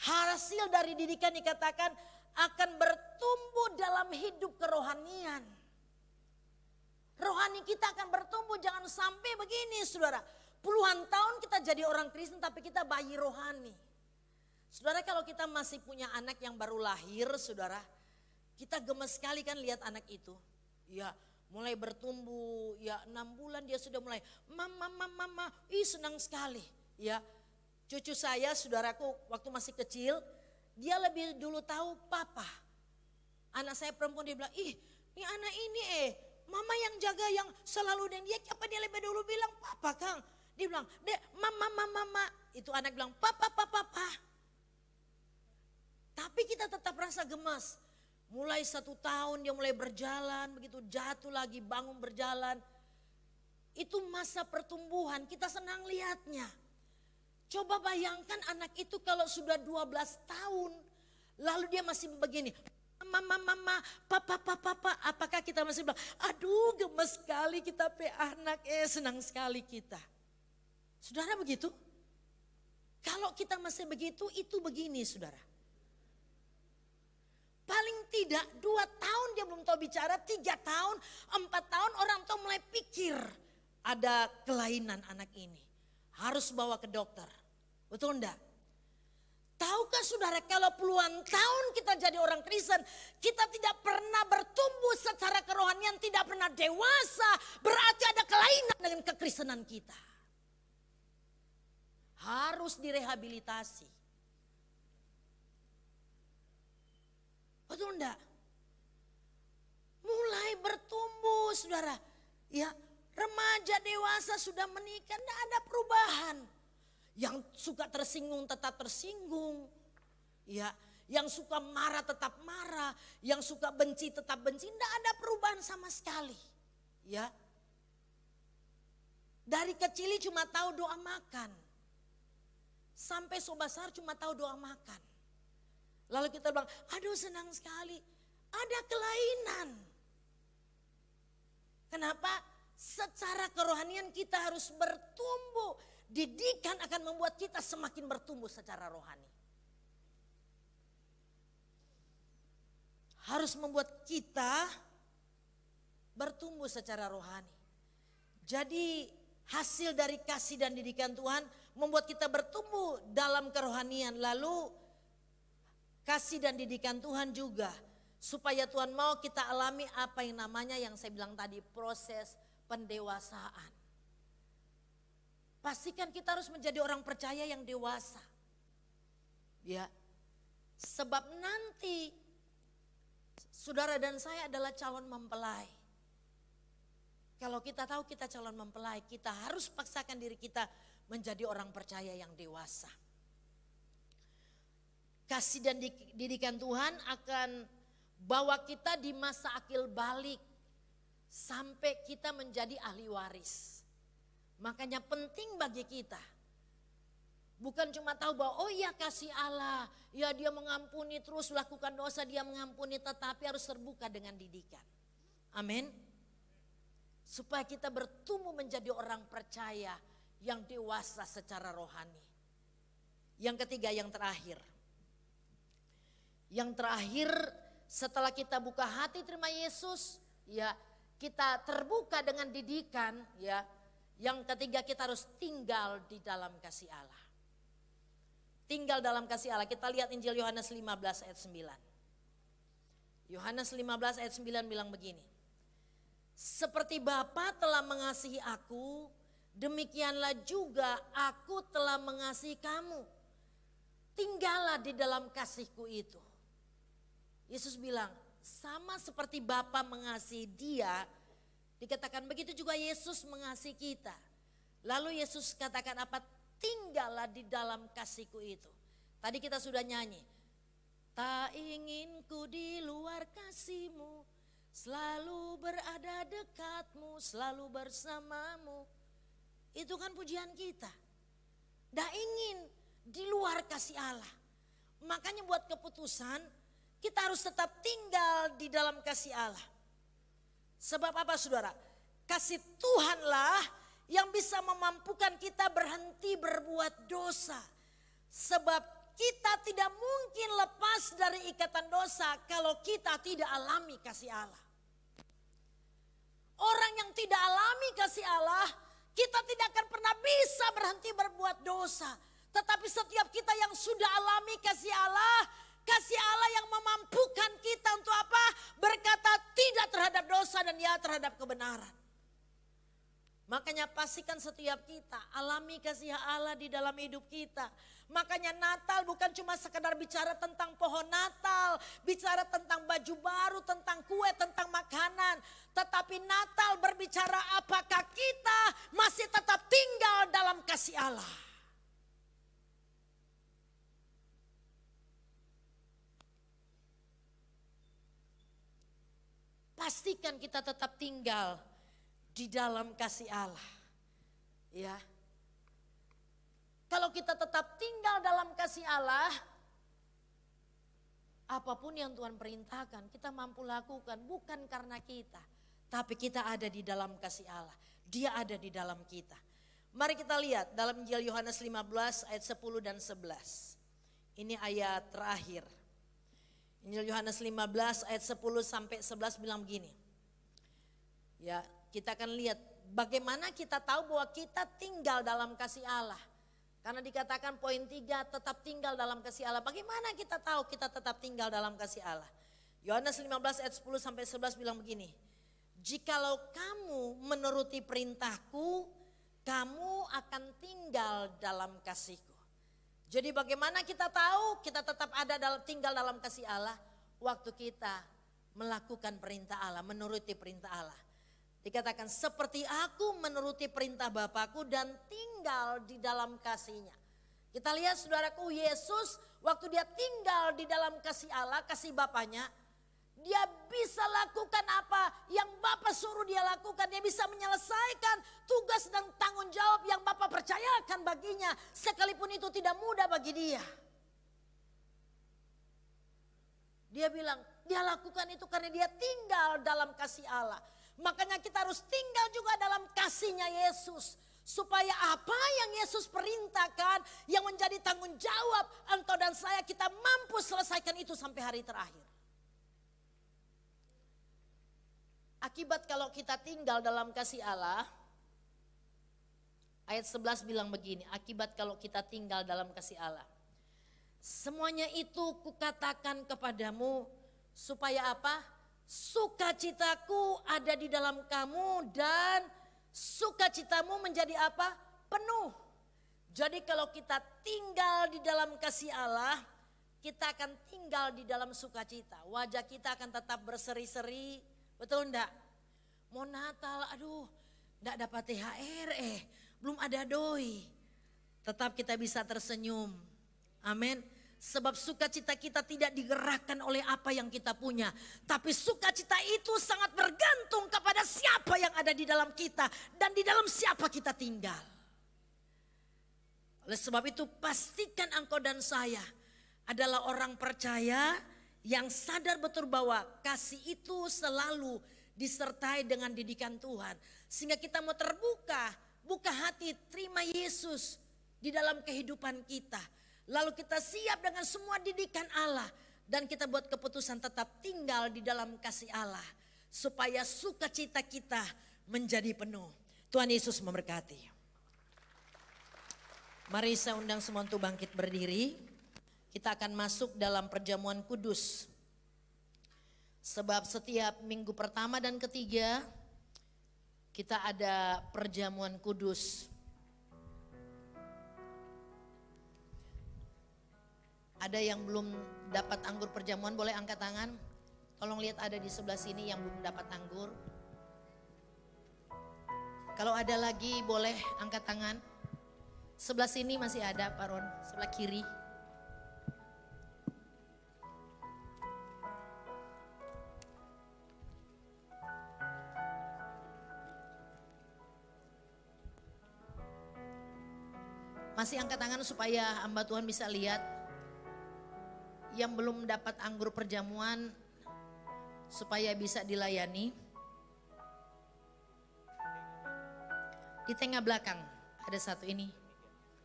hasil dari didikan dikatakan akan bertumbuh dalam hidup kerohanian. Rohani kita akan bertumbuh, jangan sampai begini saudara. Puluhan tahun kita jadi orang Kristen tapi kita bayi rohani. Saudara, kalau kita masih punya anak yang baru lahir saudara, kita gemes sekali kan lihat anak itu. Ya, mulai bertumbuh, ya 6 bulan dia sudah mulai mama, senang sekali. Ya, cucu saya saudaraku waktu masih kecil, dia lebih dulu tahu papa. Anak saya perempuan dia bilang, ini anak ini mama yang jaga yang selalu dan dia apa dia lebih dulu bilang papa Kang. Dia bilang, "Dek, mama." Itu anak bilang, "Papa." Tapi kita tetap rasa gemas. Mulai 1 tahun dia mulai berjalan, begitu jatuh lagi, bangun berjalan. Itu masa pertumbuhan, kita senang lihatnya. Coba bayangkan anak itu kalau sudah 12 tahun, lalu dia masih begini. Mama, papa. Apakah kita masih bilang, aduh gemes sekali kita pe anak, senang sekali kita. Saudara begitu? Kalau kita masih begitu, itu begini saudara. Paling tidak 2 tahun dia belum tahu bicara, 3 tahun, 4 tahun orang tua mulai pikir ada kelainan anak ini. Harus bawa ke dokter. Betul enggak? Tahukah saudara kalau puluhan tahun kita jadi orang Kristen, kita tidak pernah bertumbuh secara kerohanian, tidak pernah dewasa, berarti ada kelainan dengan kekristenan kita. Harus direhabilitasi. Betul enggak? Mulai bertumbuh saudara. Ya, remaja dewasa sudah menikah, enggak ada perubahan. Yang suka tersinggung tetap tersinggung. Ya, yang suka marah tetap marah, yang suka benci tetap benci, enggak ada perubahan sama sekali. Ya. Dari kecil cuma tahu doa makan. Sampai sobasar cuma tahu doa makan. Lalu kita bilang, aduh senang sekali. Ada kelainan. Kenapa? Secara kerohanian kita harus bertumbuh. Didikan akan membuat kita semakin bertumbuh secara rohani. Harus membuat kita bertumbuh secara rohani. Jadi hasil dari kasih dan didikan Tuhan membuat kita bertumbuh dalam kerohanian. Lalu kasih dan didikan Tuhan juga supaya Tuhan mau kita alami apa yang namanya yang saya bilang tadi proses pendewasaan. Pastikan kita harus menjadi orang percaya yang dewasa. Ya. Sebab nanti saudara dan saya adalah calon mempelai. Kalau kita tahu kita calon mempelai, kita harus paksakan diri kita menjadi orang percaya yang dewasa. Kasih dan didikan Tuhan akan bawa kita di masa akil balik sampai kita menjadi ahli waris. Makanya penting bagi kita. Bukan cuma tahu bahwa oh ya kasih Allah, ya dia mengampuni terus lakukan dosa dia mengampuni, tetapi harus terbuka dengan didikan. Amin. Supaya kita bertumbuh menjadi orang percaya yang dewasa secara rohani. Yang ketiga, yang terakhir. Yang terakhir setelah kita buka hati terima Yesus, ya kita terbuka dengan didikan, ya. Yang ketiga kita harus tinggal di dalam kasih Allah. Tinggal dalam kasih Allah. Kita lihat Injil Yohanes 15 ayat 9. Yohanes 15 ayat 9 bilang begini. Seperti Bapa telah mengasihi aku, demikianlah juga aku telah mengasihi kamu. Tinggallah di dalam kasihku itu. Yesus bilang, sama seperti Bapa mengasihi dia, dikatakan begitu juga Yesus mengasihi kita. Lalu Yesus katakan apa? Tinggallah di dalam kasihku itu. Tadi kita sudah nyanyi. Tak ingin ku di luar kasihmu, selalu berada dekatmu, selalu bersamamu. Itu kan pujian kita. Tak ingin di luar kasih Allah. Makanya buat keputusan, kita harus tetap tinggal di dalam kasih Allah. Sebab apa saudara? Kasih Tuhanlah yang bisa memampukan kita berhenti berbuat dosa. Sebab kita tidak mungkin lepas dari ikatan dosa kalau kita tidak alami kasih Allah. Orang yang tidak alami kasih Allah, kita tidak akan pernah bisa berhenti berbuat dosa. Tetapi setiap kita yang sudah alami kasih Allah yang memampukan kita untuk apa? Berkata tidak terhadap dosa dan ya terhadap kebenaran. Makanya pastikan setiap kita alami kasih Allah di dalam hidup kita. Makanya Natal bukan cuma sekedar bicara tentang pohon Natal, bicara tentang baju baru, tentang kue, tentang makanan. Tetapi Tapi Natal berbicara apakah kita masih tetap tinggal dalam kasih Allah. Pastikan kita tetap tinggal di dalam kasih Allah. Ya. Kalau kita tetap tinggal dalam kasih Allah, apapun yang Tuhan perintahkan kita mampu lakukan, bukan karena kita, tapi kita ada di dalam kasih Allah. Dia ada di dalam kita. Mari kita lihat dalam Injil Yohanes 15 ayat 10 dan 11. Ini ayat terakhir. Injil Yohanes 15 ayat 10 sampai 11 bilang begini. Ya, kita akan lihat bagaimana kita tahu bahwa kita tinggal dalam kasih Allah. Karena dikatakan poin 3 tetap tinggal dalam kasih Allah. Bagaimana kita tahu kita tetap tinggal dalam kasih Allah? Yohanes 15 ayat 10 sampai 11 bilang begini. Jikalau kamu menuruti perintahku, kamu akan tinggal dalam kasihku. Jadi bagaimana kita tahu kita tetap ada tinggal dalam kasih Allah? Waktu kita melakukan perintah Allah, menuruti perintah Allah. Dikatakan seperti aku menuruti perintah Bapakku dan tinggal di dalam kasih-Nya. Kita lihat saudaraku, Yesus waktu dia tinggal di dalam kasih Allah, kasih Bapaknya, dia bisa lakukan apa yang Bapa suruh dia lakukan. Dia bisa menyelesaikan tugas dan tanggung jawab yang Bapa percayakan baginya. Sekalipun itu tidak mudah bagi dia. Dia bilang dia lakukan itu karena dia tinggal dalam kasih Allah. Makanya kita harus tinggal juga dalam kasih-Nya Yesus. Supaya apa yang Yesus perintahkan yang menjadi tanggung jawab engkau dan saya, kita mampu selesaikan itu sampai hari terakhir. Akibat kalau kita tinggal dalam kasih Allah, ayat 11 bilang begini, akibat kalau kita tinggal dalam kasih Allah. Semuanya itu kukatakan kepadamu supaya apa? Sukacitaku ada di dalam kamu dan sukacitamu menjadi apa? Penuh. Jadi kalau kita tinggal di dalam kasih Allah, kita akan tinggal di dalam sukacita. Wajah kita akan tetap berseri-seri. Betul enggak? Mau Natal, aduh enggak dapat THR belum ada doi. Tetap kita bisa tersenyum. Amin. Sebab sukacita kita tidak digerakkan oleh apa yang kita punya. Tapi sukacita itu sangat bergantung kepada siapa yang ada di dalam kita. Dan di dalam siapa kita tinggal. Oleh sebab itu pastikan engkau dan saya adalah orang percaya yang sadar betul bahwa kasih itu selalu disertai dengan didikan Tuhan. Sehingga kita mau terbuka, buka hati, terima Yesus di dalam kehidupan kita. Lalu kita siap dengan semua didikan Allah. Dan kita buat keputusan tetap tinggal di dalam kasih Allah. Supaya sukacita kita menjadi penuh. Tuhan Yesus memberkati. Mari saya undang semua untuk bangkit berdiri. Kita akan masuk dalam perjamuan kudus. Sebab setiap minggu pertama dan ketiga kita ada perjamuan kudus. Ada yang belum dapat anggur perjamuan boleh angkat tangan. Tolong lihat ada di sebelah sini yang belum dapat anggur. Kalau ada lagi boleh angkat tangan. Sebelah sini masih ada Pak Ron, sebelah kiri. Masih angkat tangan supaya hamba Tuhan bisa lihat. Yang belum dapat anggur perjamuan supaya bisa dilayani. Di tengah belakang ada satu ini.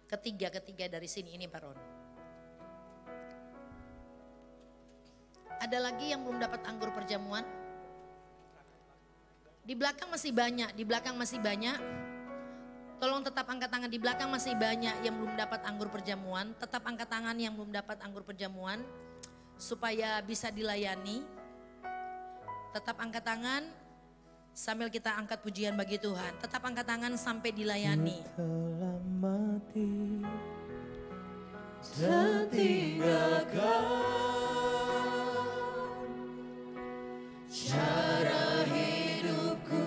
Ketiga dari sini ini Pak Ron. Ada lagi yang belum dapat anggur perjamuan? Di belakang masih banyak, Tolong tetap angkat tangan, di belakang masih banyak yang belum dapat anggur perjamuan. Tetap angkat tangan yang belum dapat anggur perjamuan supaya bisa dilayani. Tetap angkat tangan sambil kita angkat pujian bagi Tuhan. Tetap angkat tangan sampai dilayani. Telah mati dan tinggalkan cara hidupku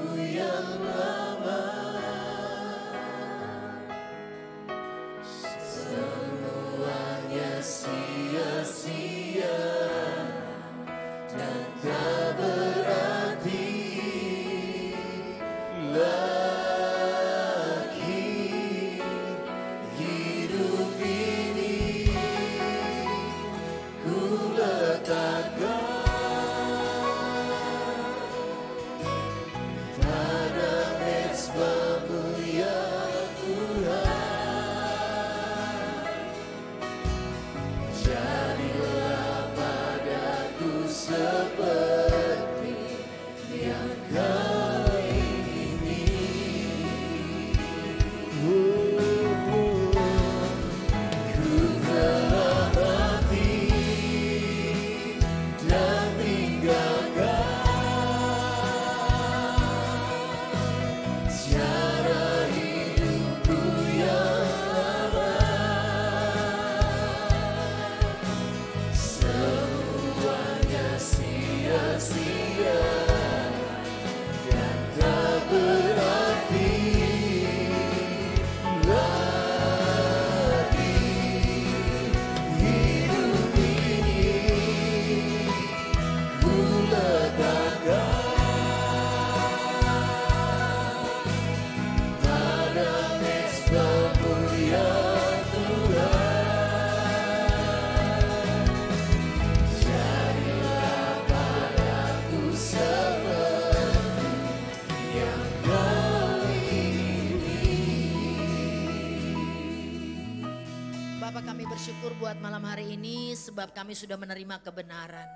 Sebab kami sudah menerima kebenaran.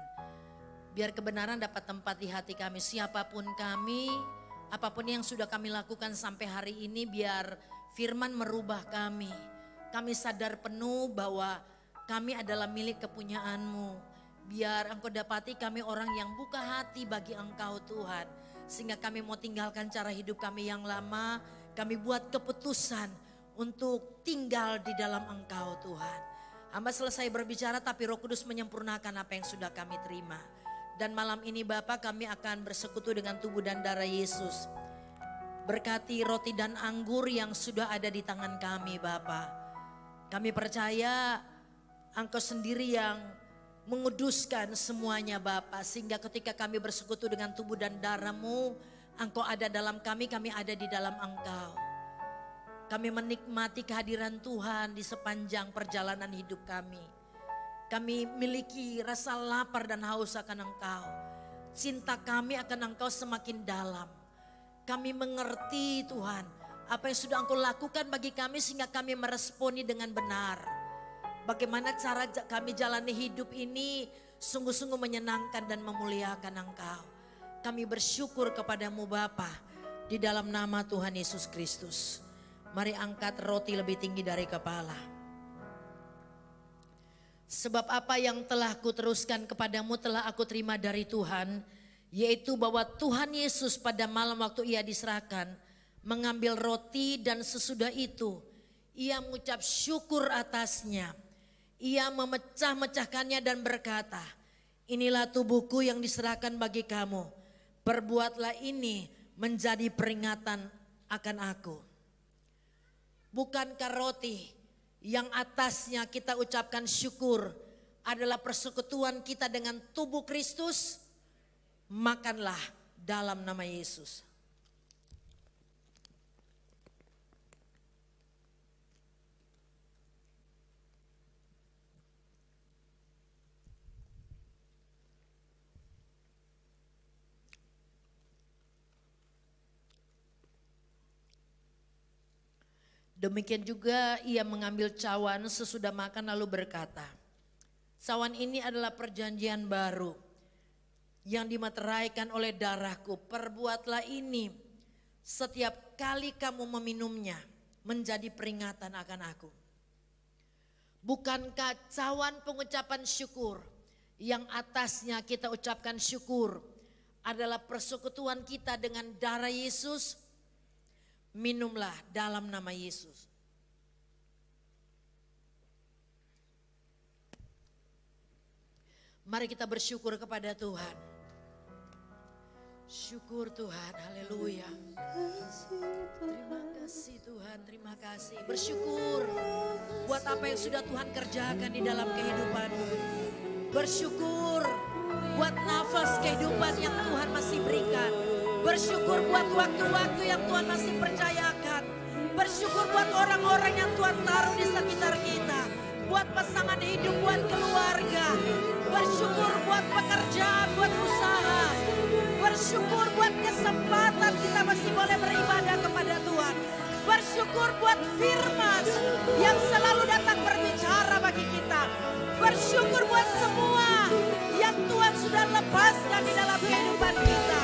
Biar kebenaran dapat tempat di hati kami. Siapapun kami, apapun yang sudah kami lakukan sampai hari ini, biar firman merubah kami. Kami sadar penuh bahwa kami adalah milik kepunyaan-Mu. Biar Engkau dapati kami orang yang buka hati bagi Engkau Tuhan. Sehingga kami mau tinggalkan cara hidup kami yang lama. Kami buat keputusan untuk tinggal di dalam Engkau Tuhan. Hamba selesai berbicara tapi Roh Kudus menyempurnakan apa yang sudah kami terima. Dan malam ini Bapa, kami akan bersekutu dengan tubuh dan darah Yesus. Berkati roti dan anggur yang sudah ada di tangan kami Bapa. Kami percaya Engkau sendiri yang menguduskan semuanya Bapa. Sehingga ketika kami bersekutu dengan tubuh dan darah-Mu, Engkau ada dalam kami ada di dalam Engkau. Kami menikmati kehadiran Tuhan di sepanjang perjalanan hidup kami. Kami miliki rasa lapar dan haus akan Engkau. Cinta kami akan Engkau semakin dalam. Kami mengerti Tuhan apa yang sudah Engkau lakukan bagi kami sehingga kami meresponi dengan benar. Bagaimana cara kami jalani hidup ini sungguh-sungguh menyenangkan dan memuliakan Engkau. Kami bersyukur kepadamu Bapa di dalam nama Tuhan Yesus Kristus. Mari angkat roti lebih tinggi dari kepala. Sebab apa yang telah kuteruskan kepadamu telah aku terima dari Tuhan. Yaitu bahwa Tuhan Yesus pada malam waktu ia diserahkan. Mengambil roti dan sesudah itu ia mengucap syukur atasnya. Ia memecah-mecahkannya dan berkata, inilah tubuhku yang diserahkan bagi kamu. Perbuatlah ini menjadi peringatan akan aku. Bukankah roti yang atasnya kita ucapkan syukur adalah persekutuan kita dengan tubuh Kristus? Makanlah dalam nama Yesus. Demikian juga ia mengambil cawan sesudah makan lalu berkata, cawan ini adalah perjanjian baru yang dimateraikan oleh darahku. Perbuatlah ini setiap kali kamu meminumnya menjadi peringatan akan aku. Bukankah cawan pengucapan syukur yang atasnya kita ucapkan syukur adalah persekutuan kita dengan darah Yesus? Minumlah dalam nama Yesus. Mari kita bersyukur kepada Tuhan. Syukur Tuhan, haleluya. Terima kasih Tuhan, terima kasih. Bersyukur buat apa yang sudah Tuhan kerjakan di dalam kehidupanmu. Bersyukur buat nafas kehidupan yang Tuhan masih berikan. Bersyukur buat waktu-waktu yang Tuhan masih percayakan. Bersyukur buat orang-orang yang Tuhan taruh di sekitar kita. Buat pasangan hidup, buat keluarga. Bersyukur buat pekerjaan, buat usaha. Bersyukur buat kesempatan kita masih boleh beribadah kepada Tuhan. Bersyukur buat firman yang selalu datang berbicara bagi kita. Bersyukur buat semua yang Tuhan sudah lepaskan di dalam kehidupan kita.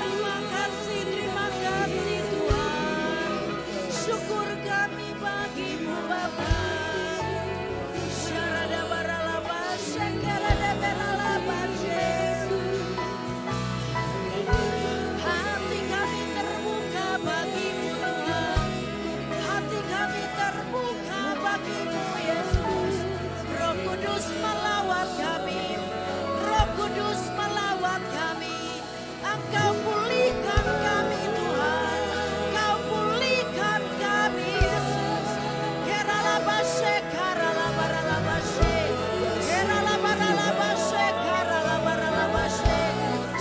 Terima kasih Tuhan. Syukur kami bagimu Bapa. Syarada baralaba, syarada baralaba, hati kami terbuka bagimu Tuhan. Hati kami terbuka bagimu Yesus. Roh Kudus melawat kami. Roh Kudus melawat kami. Engkau pulihkan kami Tuhan. Engkau pulihkan kami Yesus. Keralabashe, karalabaralabashe. Keralabaralabashe, karalabaralabashe.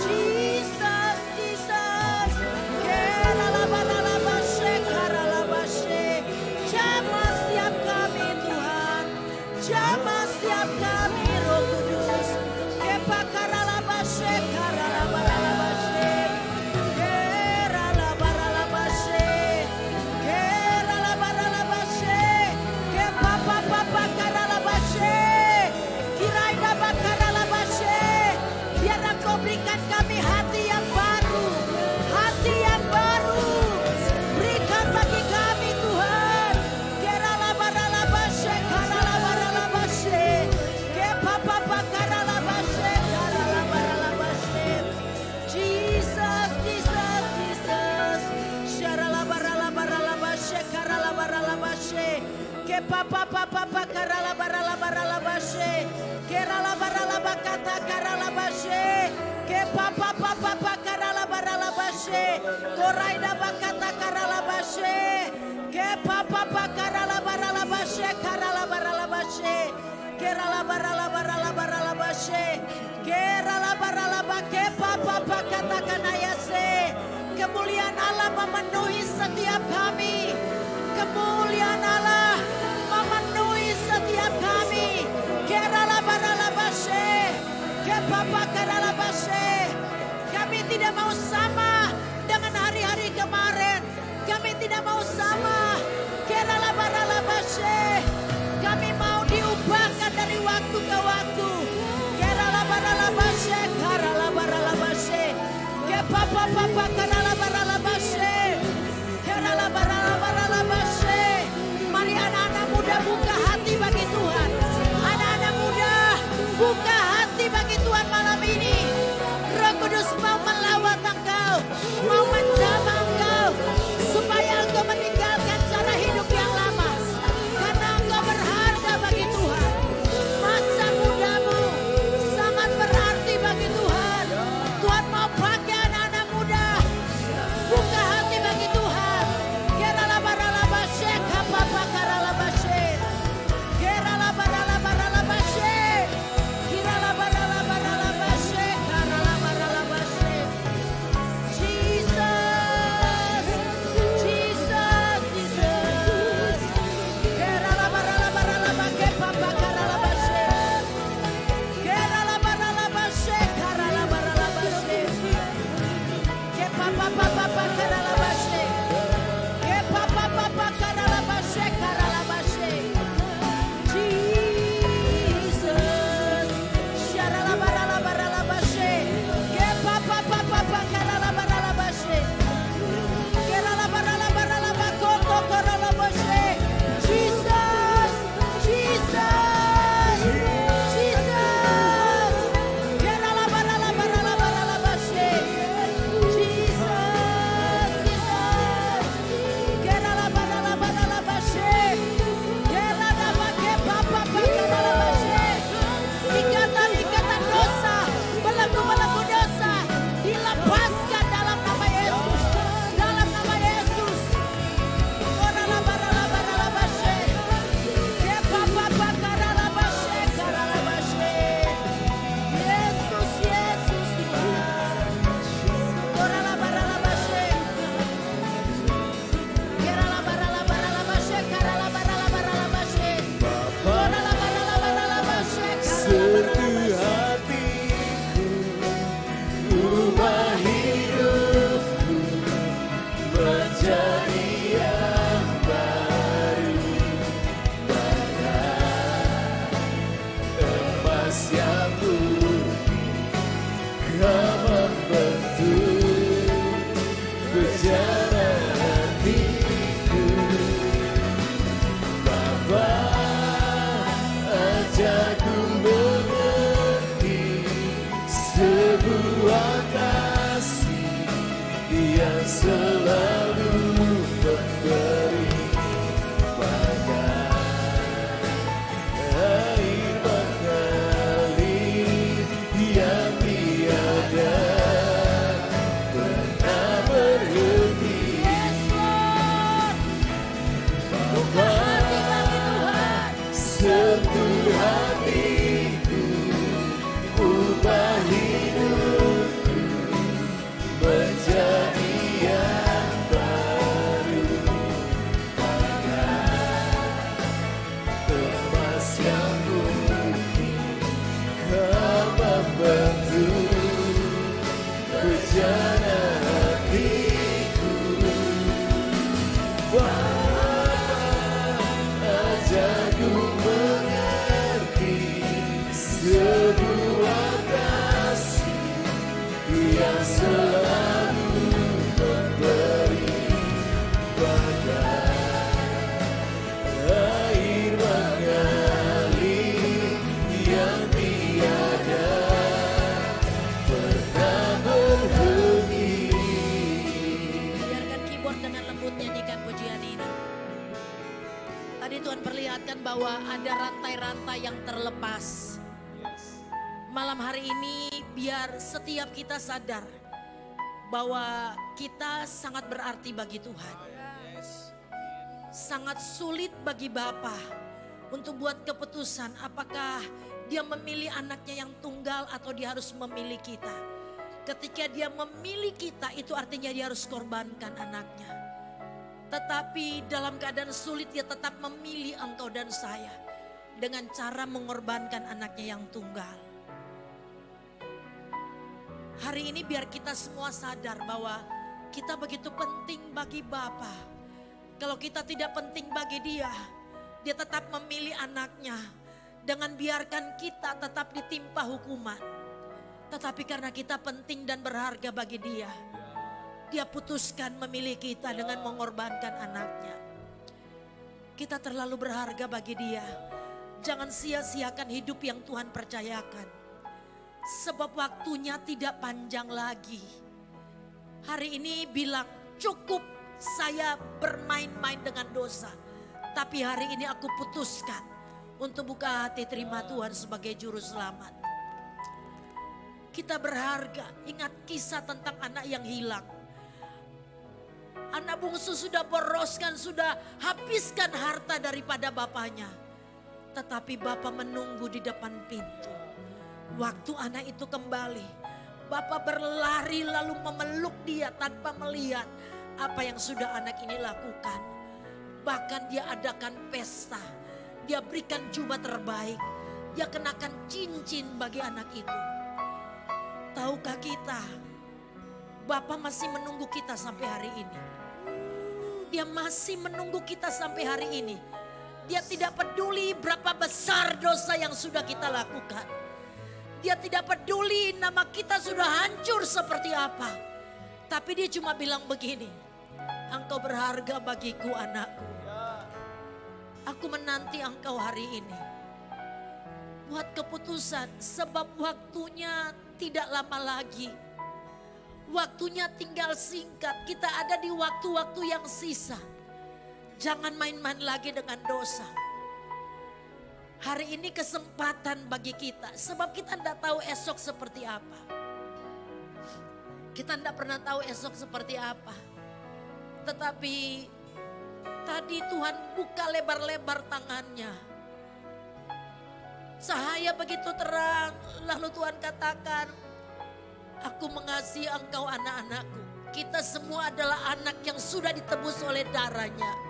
Jesus, Jesus. Keralabaralabashe, karalabashe. Jamah setiap kami Tuhan. Jamah setiap kami Roh Kudus. Kepakaralabashe, karalabaralabashe. Keralabaralabashe. Keralabaralabashe. Kepapapakaralabashe. Kiraidabakaralabashe. Biar Engkau berikan kami hati yang baru. Hati yang baru. Berikan bagi kami Tuhan. Keralabaralabashe, karalabaralabashe. Kepapapakaralabashe, karalabaralabashe. Jesus, Jesus, Jesus. Sharalabaralabaralabashe, karalabaralabashe. Kepapapapakaralabaralabaralabashe. Keralabaralabakata karalabashe. Kepapapapakaralabaralabashe. Koraidabakata karalabashe. Kepapapakaralabaralabashe, karalabaralabashe. Keralabaralabaralabaralabashe. Keralabaralabake papapakatakanayase. Kemuliaan Allah memenuhi setiap kami. Kemuliaan Allah memenuhi setiap kami. Keralabaralabashe. Kepapakaralabashe. Kami tidak mau sama dengan hari-hari kemarin. Kami tidak mau sama. Keralabaralabashe. Kami mau diubahkan dari waktu ke waktu. Keralabaralabashe, karalabaralabashe. Kepapapapakaralabaralabashe. Keralabaralabashe. Mari anak-anak muda buka hati bagi Tuhan. Anak-anak muda buka hati bagi Tuhan malam ini. Roh Kudus mau melawat engkau, mau menjamah engkau, supaya engkau meninggalkan cara hidup yang lama. Karena engkau berharga bagi Tuhan. Masa mudamu sangat berarti bagi Tuhan. Tuhan mau pakai anak-anak muda. Buka hati bagi Tuhan. Keralabaralabashe, kapapakaralabashe. Keralabaralabaralabashe. Kiralabaralabaralabashe, karalabaralabashe. Jesus, Jesus, Jesus. Keralabaralabaralabake, papakaralabashe. Keralabaralabashe, karalabaralabashe. Kepapapapakaralabashe. Kepapapapakaralabashe, karalabashe. Jesus. Sharalabaralabaralabashe. Kepapapapakaralabaralabashe. Keralabaralabaralabakotokorolabashe. Jesus, Jesus, Jesus. Keralabaralabaralabaralabashe. Jesus, Jesus, yang selalu memberi bagai air mengalir yang tiada pernah berhenti. Bapa, sentuh hatiku, ubah hidupku menjadi yang baru, bagai emas yang putih. Kau membentuk bejana hatiku. Ajarku mengerti sebuah kasih yang selalu memberi bagai air mengalir yang tiada pernah berhenti. Biarkan keyboard dengan lembut nyanyikan pujian ini. Tadi Tuhan perlihatkan bahwa ada rantai-rantai yang terlepas. Malam hari ini biar setiap kita sadar bahwa kita sangat berarti bagi Tuhan. Sangat sulit bagi Bapa untuk buat keputusan apakah dia memilih anaknya yang tunggal atau dia harus memilih kita. Ketika dia memilih kita itu artinya dia harus korbankan anaknya. Tetapi dalam keadaan sulit dia tetap memilih engkau dan saya dengan cara mengorbankan anaknya yang tunggal. Hari ini biar kita semua sadar bahwa kita begitu penting bagi Bapa. Kalau kita tidak penting bagi dia, dia tetap memilih anaknya dengan biarkan kita tetap ditimpa hukuman. Tetapi karena kita penting dan berharga bagi dia, dia putuskan memilih kita dengan mengorbankan anaknya. Kita terlalu berharga bagi dia. Jangan sia-siakan hidup yang Tuhan percayakan. Sebab waktunya tidak panjang lagi. Hari ini bilang cukup saya bermain-main dengan dosa. Tapi hari ini aku putuskan untuk buka hati terima Tuhan sebagai juru selamat. Kita berharga. Ingat kisah tentang anak yang hilang. Anak bungsu sudah boroskan, sudah habiskan harta daripada bapaknya. Tetapi bapak menunggu di depan pintu. Waktu anak itu kembali, bapak berlari lalu memeluk dia tanpa melihat apa yang sudah anak ini lakukan. Bahkan dia adakan pesta, dia berikan jubah terbaik, dia kenakan cincin bagi anak itu. Tahukah kita, bapak masih menunggu kita sampai hari ini. Dia masih menunggu kita sampai hari ini. Dia tidak peduli berapa besar dosa yang sudah kita lakukan. Dia tidak peduli nama kita sudah hancur seperti apa. Tapi dia cuma bilang begini, engkau berharga bagiku anakku. Aku menanti engkau hari ini. Buat keputusan sebab waktunya tidak lama lagi. Waktunya tinggal singkat, kita ada di waktu-waktu yang sisa. Jangan main-main lagi dengan dosa. Hari ini kesempatan bagi kita, sebab kita tidak tahu esok seperti apa. Kita tidak pernah tahu esok seperti apa. Tetapi tadi Tuhan buka lebar-lebar tangannya. Cahaya begitu terang, lalu Tuhan katakan, aku mengasihi engkau anak-anakku. Kita semua adalah anak yang sudah ditebus oleh darahnya.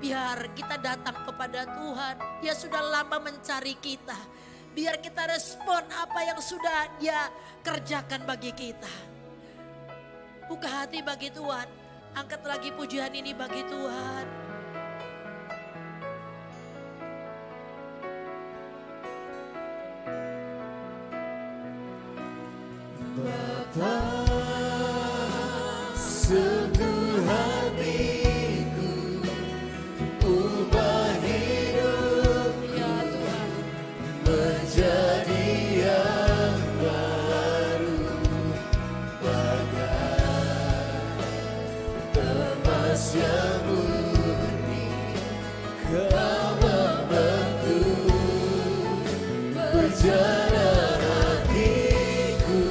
Biar kita datang kepada Tuhan. Dia sudah lama mencari kita. Biar kita respon apa yang sudah dia kerjakan bagi kita. Buka hati bagi Tuhan. Angkat lagi pujian ini bagi Tuhan. Bapa, sentuh hatiku, ubah hidupku menjadi yang baru, bagai yang murni, Kau membentuk perjalanan hatiku.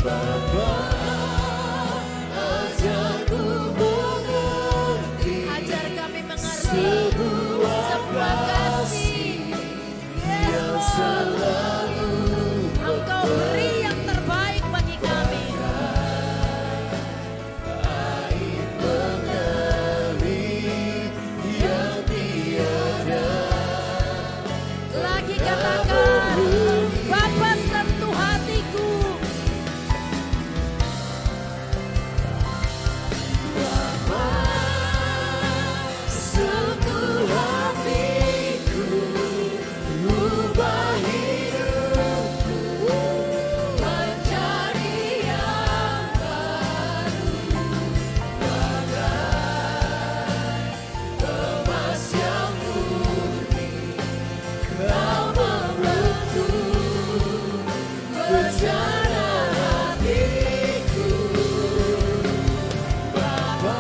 Bapa, ajarku mengerti, Ajar kami mengerti sebuah kasih yang selalu Engkau beri yang terbaik bagi kami. air mengalir yang tiada Lagi katakan, Bapa sentuh hatiku. sentuh hatiku, ubah hidupku menjadi yang baru, bagai emas yang murni, Kau membentuk perjalanan hatiku. Bapa,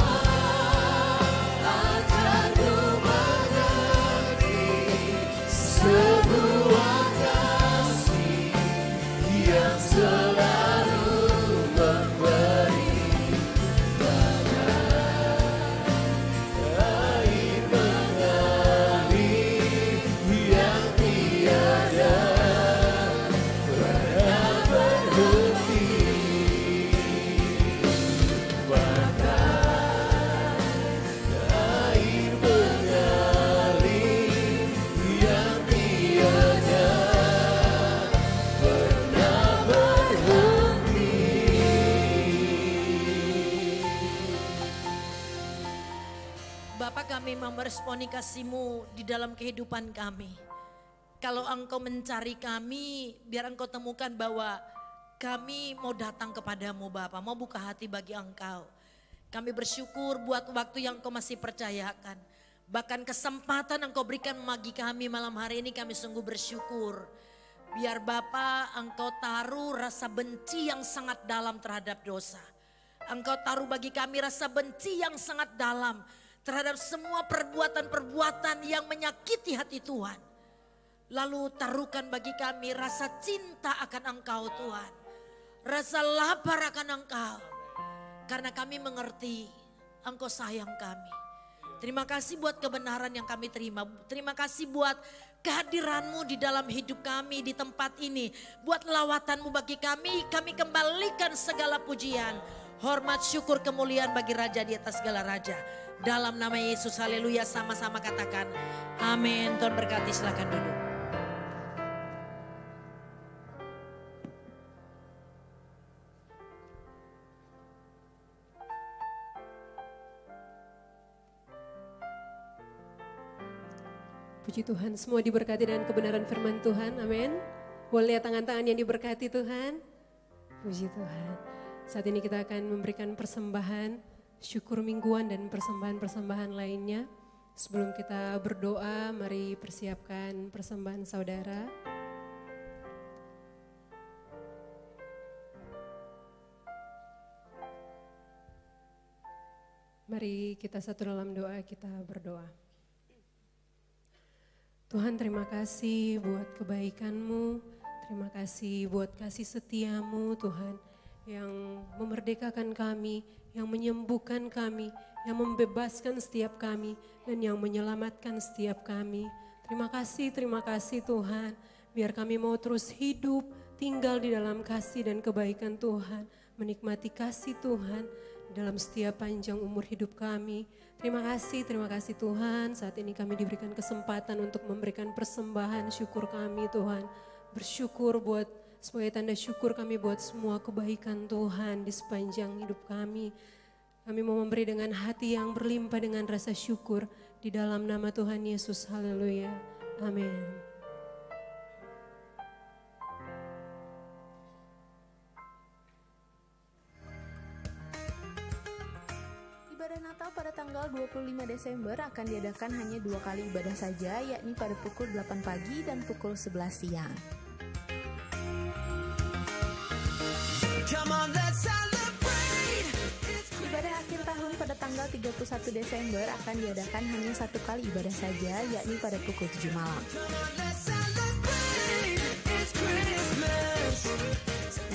ajarku mengerti sebuah kasih yang selalu memberi, air mengalir yang tiada pernah berhenti. Air mengalir yang tiada pernah berhenti. Bapa, kami mau meresponi kasih-Mu di dalam kehidupan kami. Kalau Engkau mencari kami, biar Engkau temukan bahwa kami mau datang kepadamu Bapa, mau buka hati bagi Engkau. Kami bersyukur buat waktu yang Engkau masih percayakan. Bahkan kesempatan Engkau berikan bagi kami malam hari ini, kami sungguh bersyukur. Biar Bapa, Engkau taruh rasa benci yang sangat dalam terhadap dosa. Engkau taruh bagi kami rasa benci yang sangat dalam terhadap semua perbuatan-perbuatan yang menyakiti hati Tuhan. Lalu taruhkan bagi kami rasa cinta akan Engkau Tuhan. Rasa lapar akan Engkau. Karena kami mengerti Engkau sayang kami. Terima kasih buat kebenaran yang kami terima. Terima kasih buat kehadiran-Mu di dalam hidup kami di tempat ini. Buat lawatan-Mu bagi kami kembalikan segala pujian. Hormat, syukur, kemuliaan bagi Raja di atas segala Raja. Dalam nama Yesus, haleluya, sama-sama katakan amin. Tuhan berkati, silakan duduk. Puji Tuhan, semua diberkati dengan kebenaran firman Tuhan, amin. Boleh lihat tangan-tangan yang diberkati Tuhan. Puji Tuhan. Saat ini kita akan memberikan persembahan, syukur mingguan dan persembahan-persembahan lainnya. Sebelum kita berdoa, mari persiapkan persembahan saudara. Mari kita satu dalam doa, kita berdoa. Tuhan, terima kasih buat kebaikan-Mu, terima kasih buat kasih setia-Mu Tuhan, yang memerdekakan kami, yang menyembuhkan kami, yang membebaskan setiap kami, dan yang menyelamatkan setiap kami. Terima kasih Tuhan, biar kami mau terus hidup, tinggal di dalam kasih dan kebaikan Tuhan, menikmati kasih Tuhan dalam setiap panjang umur hidup kami. Terima kasih Tuhan, saat ini kami diberikan kesempatan untuk memberikan persembahan syukur kami Tuhan. Bersyukur buat, sebagai tanda syukur kami buat semua kebaikan Tuhan di sepanjang hidup kami. Kami mau memberi dengan hati yang berlimpah dengan rasa syukur di dalam nama Tuhan Yesus, haleluya, amin. Ibadah Natal pada tanggal 25 Desember akan diadakan hanya 2 kali ibadah saja, yakni pada pukul 8 pagi dan pukul 11 siang. Ibadah akhir tahun pada tanggal 31 Desember akan diadakan hanya satu kali ibadah saja, yakni pada pukul 7 malam.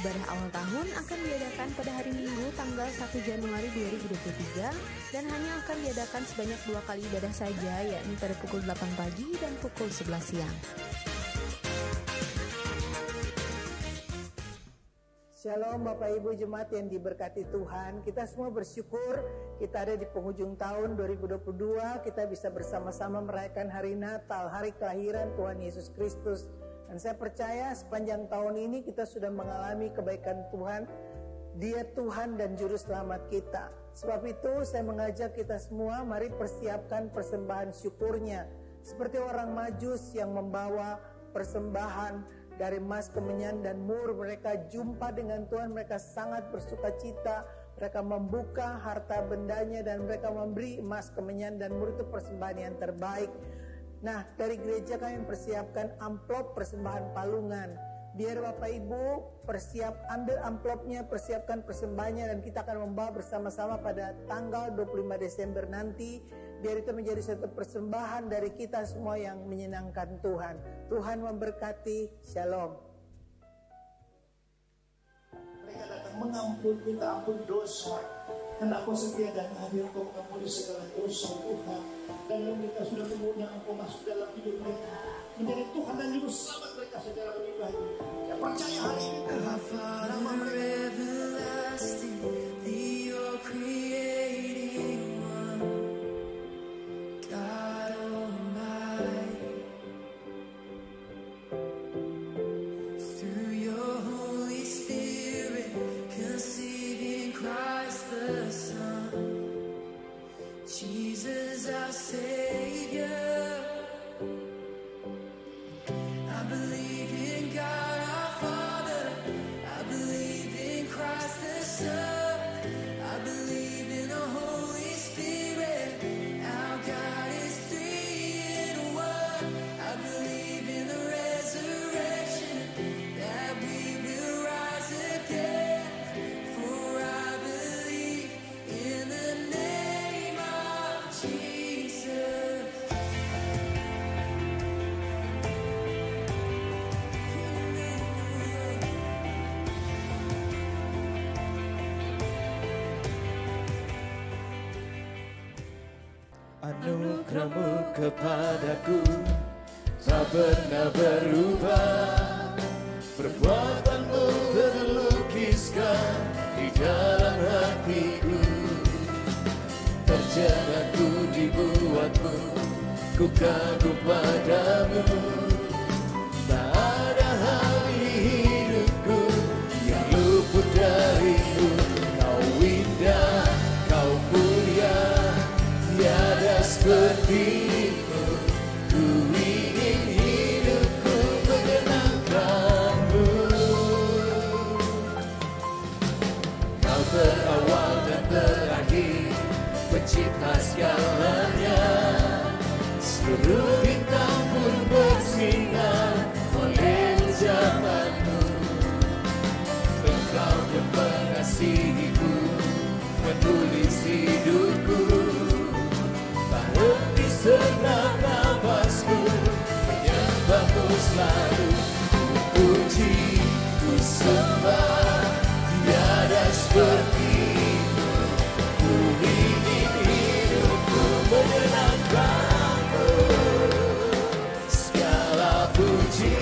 Ibadah awal tahun akan diadakan pada hari Minggu tanggal 1 Januari 2023 dan hanya akan diadakan sebanyak 2 kali ibadah saja, yakni pada pukul 8 pagi dan pukul 11 siang. Shalom Bapak Ibu Jemaat yang diberkati Tuhan. Kita semua bersyukur kita ada di penghujung tahun 2022. Kita bisa bersama-sama merayakan hari Natal, hari kelahiran Tuhan Yesus Kristus. Dan saya percaya sepanjang tahun ini kita sudah mengalami kebaikan Tuhan. Dia Tuhan dan Juru Selamat kita. Sebab itu saya mengajak kita semua, mari persiapkan persembahan syukurnya. Seperti orang Majus yang membawa persembahan dari emas, kemenyan, dan mur. Mereka jumpa dengan Tuhan, mereka sangat bersuka cita. Mereka membuka harta bendanya dan mereka memberi emas, kemenyan, dan mur. Itu persembahan yang terbaik. Nah, dari gereja kami mempersiapkan amplop persembahan palungan. Biar Bapak Ibu ambil amplopnya, persiapkan persembahannya, dan kita akan membawa bersama-sama pada tanggal 25 Desember nanti. Biar itu menjadi satu persembahan dari kita semua yang menyenangkan Tuhan. Tuhan memberkati. Shalom. Mereka datang mengampuni, minta ampun dosa. Karena Engkau setia dan hadir, Engkau mengampuni segala dosa Tuhan. Dan mereka sudah mengundang Engkau masuk dalam hidup mereka, menjadi Tuhan dan Juru Selamat mereka secara pribadi. Saya percaya hari ini Tuhan, nama mereka Jesus our Savior. I believe in God our Father. I believe in Christ the Son. I believe in the Holy Spirit. Our God is 3 in 1. I believe in the resurrection, that we will rise again. For I believe in the name of Jesus. Anugerahmu kepadaku tak pernah berubah. Perbuatanmu terlukiskan di dalam hatiku. Perjalananku dibuatmu, ku kagum padamu. Tak ada hal di hidupku yang luput darimu. Kau indah, kau mulia, tiada sepertimu. Ku ingin hidupku menyenangkanmu. Kau terawal dan terakhir, pencipta segalanya. Seluruh bintang pun bersinar oleh ucapanmu. Engkau yang mengasihiku, menulis hidupku. Berhenti senak nafasku, menyembahmu selalu. Ku puji, ku sembah, tiada sepertimu. Ku ingin hidupku menyenangkanmu. Segala puji,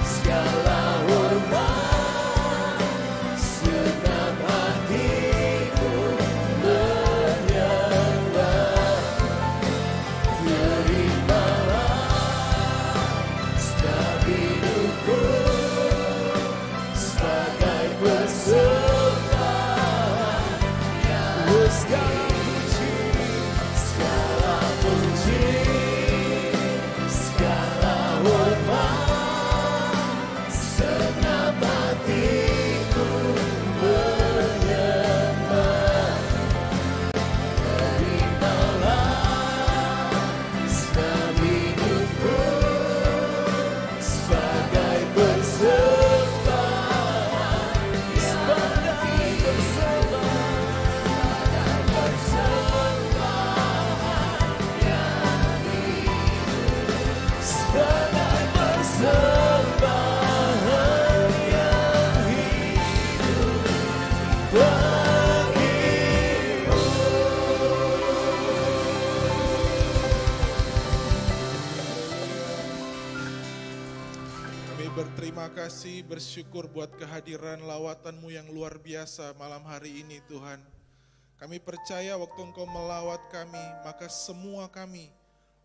segala hormat, senang hatiku menyembah. Terimalah Berterima kasih, bersyukur buat kehadiran lawatan-Mu yang luar biasa malam hari ini Tuhan. Kami percaya waktu Engkau melawat kami, maka semua kami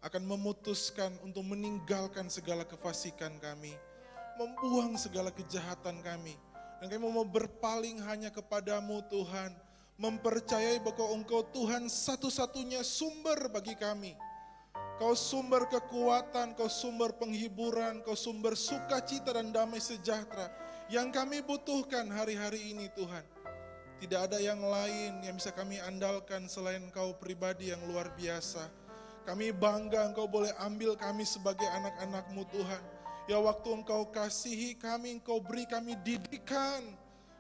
akan memutuskan untuk meninggalkan segala kefasikan kami, membuang segala kejahatan kami. Dan kami mau berpaling hanya kepadamu Tuhan, mempercayai bahwa Engkau Tuhan satu-satunya sumber bagi kami. Kau sumber kekuatan, Kau sumber penghiburan, Kau sumber sukacita dan damai sejahtera yang kami butuhkan hari-hari ini Tuhan. Tidak ada yang lain yang bisa kami andalkan selain Kau pribadi yang luar biasa. Kami bangga Engkau boleh ambil kami sebagai anak-anak-Mu Tuhan. Ya waktu Engkau kasihi kami, Engkau beri kami didikan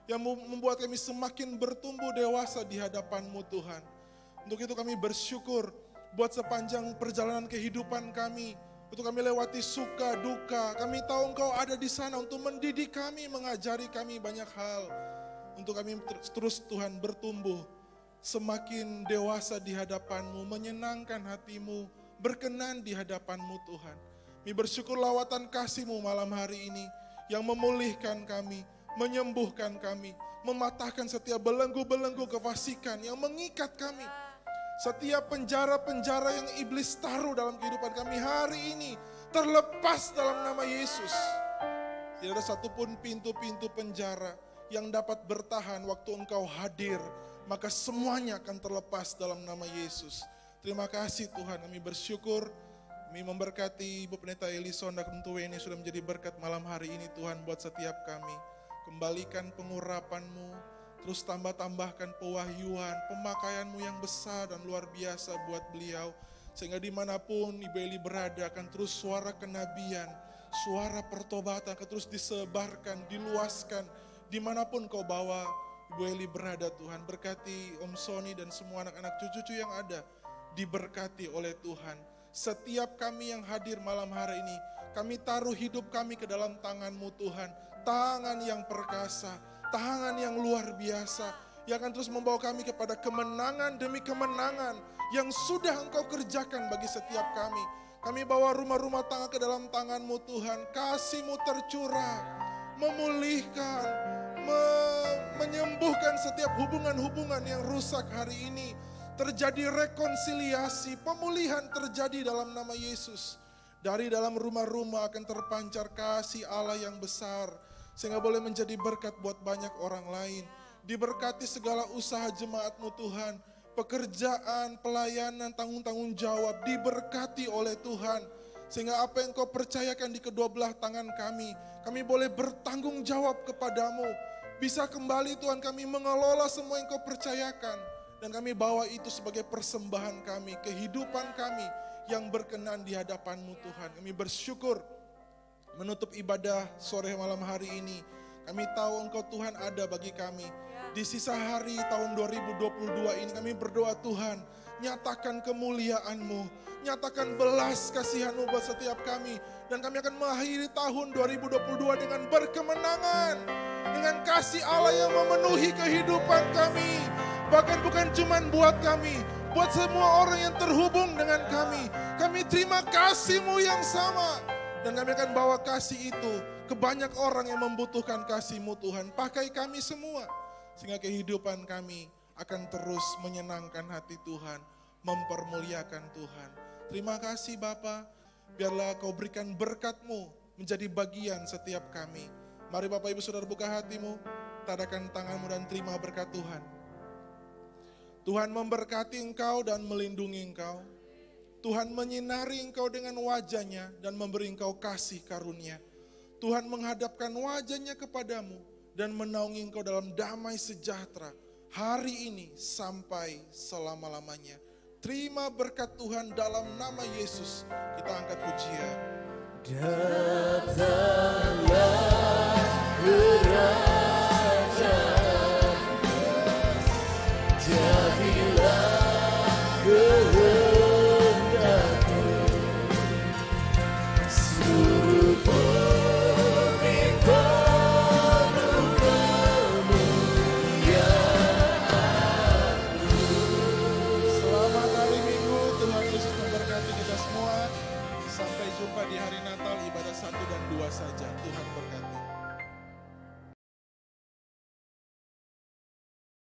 yang membuat kami semakin bertumbuh dewasa di hadapan-Mu Tuhan. Untuk itu kami bersyukur buat sepanjang perjalanan kehidupan kami, untuk kami lewati suka, duka, kami tahu Engkau ada di sana untuk mendidik kami, mengajari kami banyak hal. Untuk kami terus Tuhan bertumbuh, semakin dewasa di hadapan-Mu, menyenangkan hati-Mu, berkenan di hadapan-Mu Tuhan. Kami bersyukur lawatan kasih-Mu malam hari ini, yang memulihkan kami, menyembuhkan kami, mematahkan setiap belenggu-belenggu kefasikan yang mengikat kami. Setiap penjara-penjara yang iblis taruh dalam kehidupan kami hari ini terlepas dalam nama Yesus. Tidak ada satupun pintu-pintu penjara yang dapat bertahan waktu Engkau hadir, maka semuanya akan terlepas dalam nama Yesus. Terima kasih Tuhan, kami bersyukur, kami memberkati Ibu Pendeta Elisonda Kuntuweni sudah menjadi berkat malam hari ini Tuhan buat setiap kami. Kembalikan pengurapan-Mu, terus tambahkan pewahyuan, pemakaian-Mu yang besar dan luar biasa buat beliau. Sehingga dimanapun Ibu Eli berada akan terus suara kenabian, suara pertobatan akan terus disebarkan, diluaskan. Dimanapun Kau bawa Ibu Eli berada Tuhan. Berkati Om Sony dan semua anak-anak cucu-cucu yang ada, diberkati oleh Tuhan. Setiap kami yang hadir malam hari ini, kami taruh hidup kami ke dalam tangan-Mu Tuhan. Tangan yang perkasa, tangan yang luar biasa, yang akan terus membawa kami kepada kemenangan demi kemenangan yang sudah Engkau kerjakan bagi setiap kami. Kami bawa rumah-rumah tangga ke dalam tangan-Mu Tuhan. Kasih-Mu tercurah, memulihkan, menyembuhkan setiap hubungan-hubungan yang rusak hari ini. Terjadi rekonsiliasi, pemulihan terjadi dalam nama Yesus. Dari dalam rumah-rumah akan terpancar kasih Allah yang besar, sehingga boleh menjadi berkat buat banyak orang lain. Diberkati segala usaha jemaat-Mu Tuhan, pekerjaan, pelayanan, tanggung jawab diberkati oleh Tuhan. Sehingga apa yang Kau percayakan di kedua belah tangan kami boleh bertanggung jawab kepadamu. Bisa kembali Tuhan kami mengelola semua yang Kau percayakan. Dan kami bawa itu sebagai persembahan kami, kehidupan kami yang berkenan di hadapan-Mu Tuhan. Kami bersyukur menutup ibadah sore malam hari ini. Kami tahu Engkau Tuhan ada bagi kami. Di sisa hari tahun 2022 ini kami berdoa Tuhan, nyatakan kemuliaan-Mu, nyatakan belas kasihan-Mu buat setiap kami. Dan kami akan mengakhiri tahun 2022 dengan berkemenangan, dengan kasih Allah yang memenuhi kehidupan kami. Bahkan bukan cuma buat kami, buat semua orang yang terhubung dengan kami. Kami terima kasih-Mu yang sama. Dan kami akan bawa kasih itu ke banyak orang yang membutuhkan kasih-Mu Tuhan. Pakai kami semua, sehingga kehidupan kami akan terus menyenangkan hati Tuhan, mempermuliakan Tuhan. Terima kasih Bapa, biarlah Kau berikan berkat-Mu menjadi bagian setiap kami. Mari Bapak Ibu Saudara buka hatimu, tadakan tanganmu dan terima berkat Tuhan. Tuhan memberkati engkau dan melindungi engkau. Tuhan menyinari engkau dengan wajah-Nya dan memberi engkau kasih karunia. Tuhan menghadapkan wajah-Nya kepadamu dan menaungi engkau dalam damai sejahtera hari ini sampai selama-lamanya. Terima berkat Tuhan dalam nama Yesus. Kita angkat pujian. Datanglah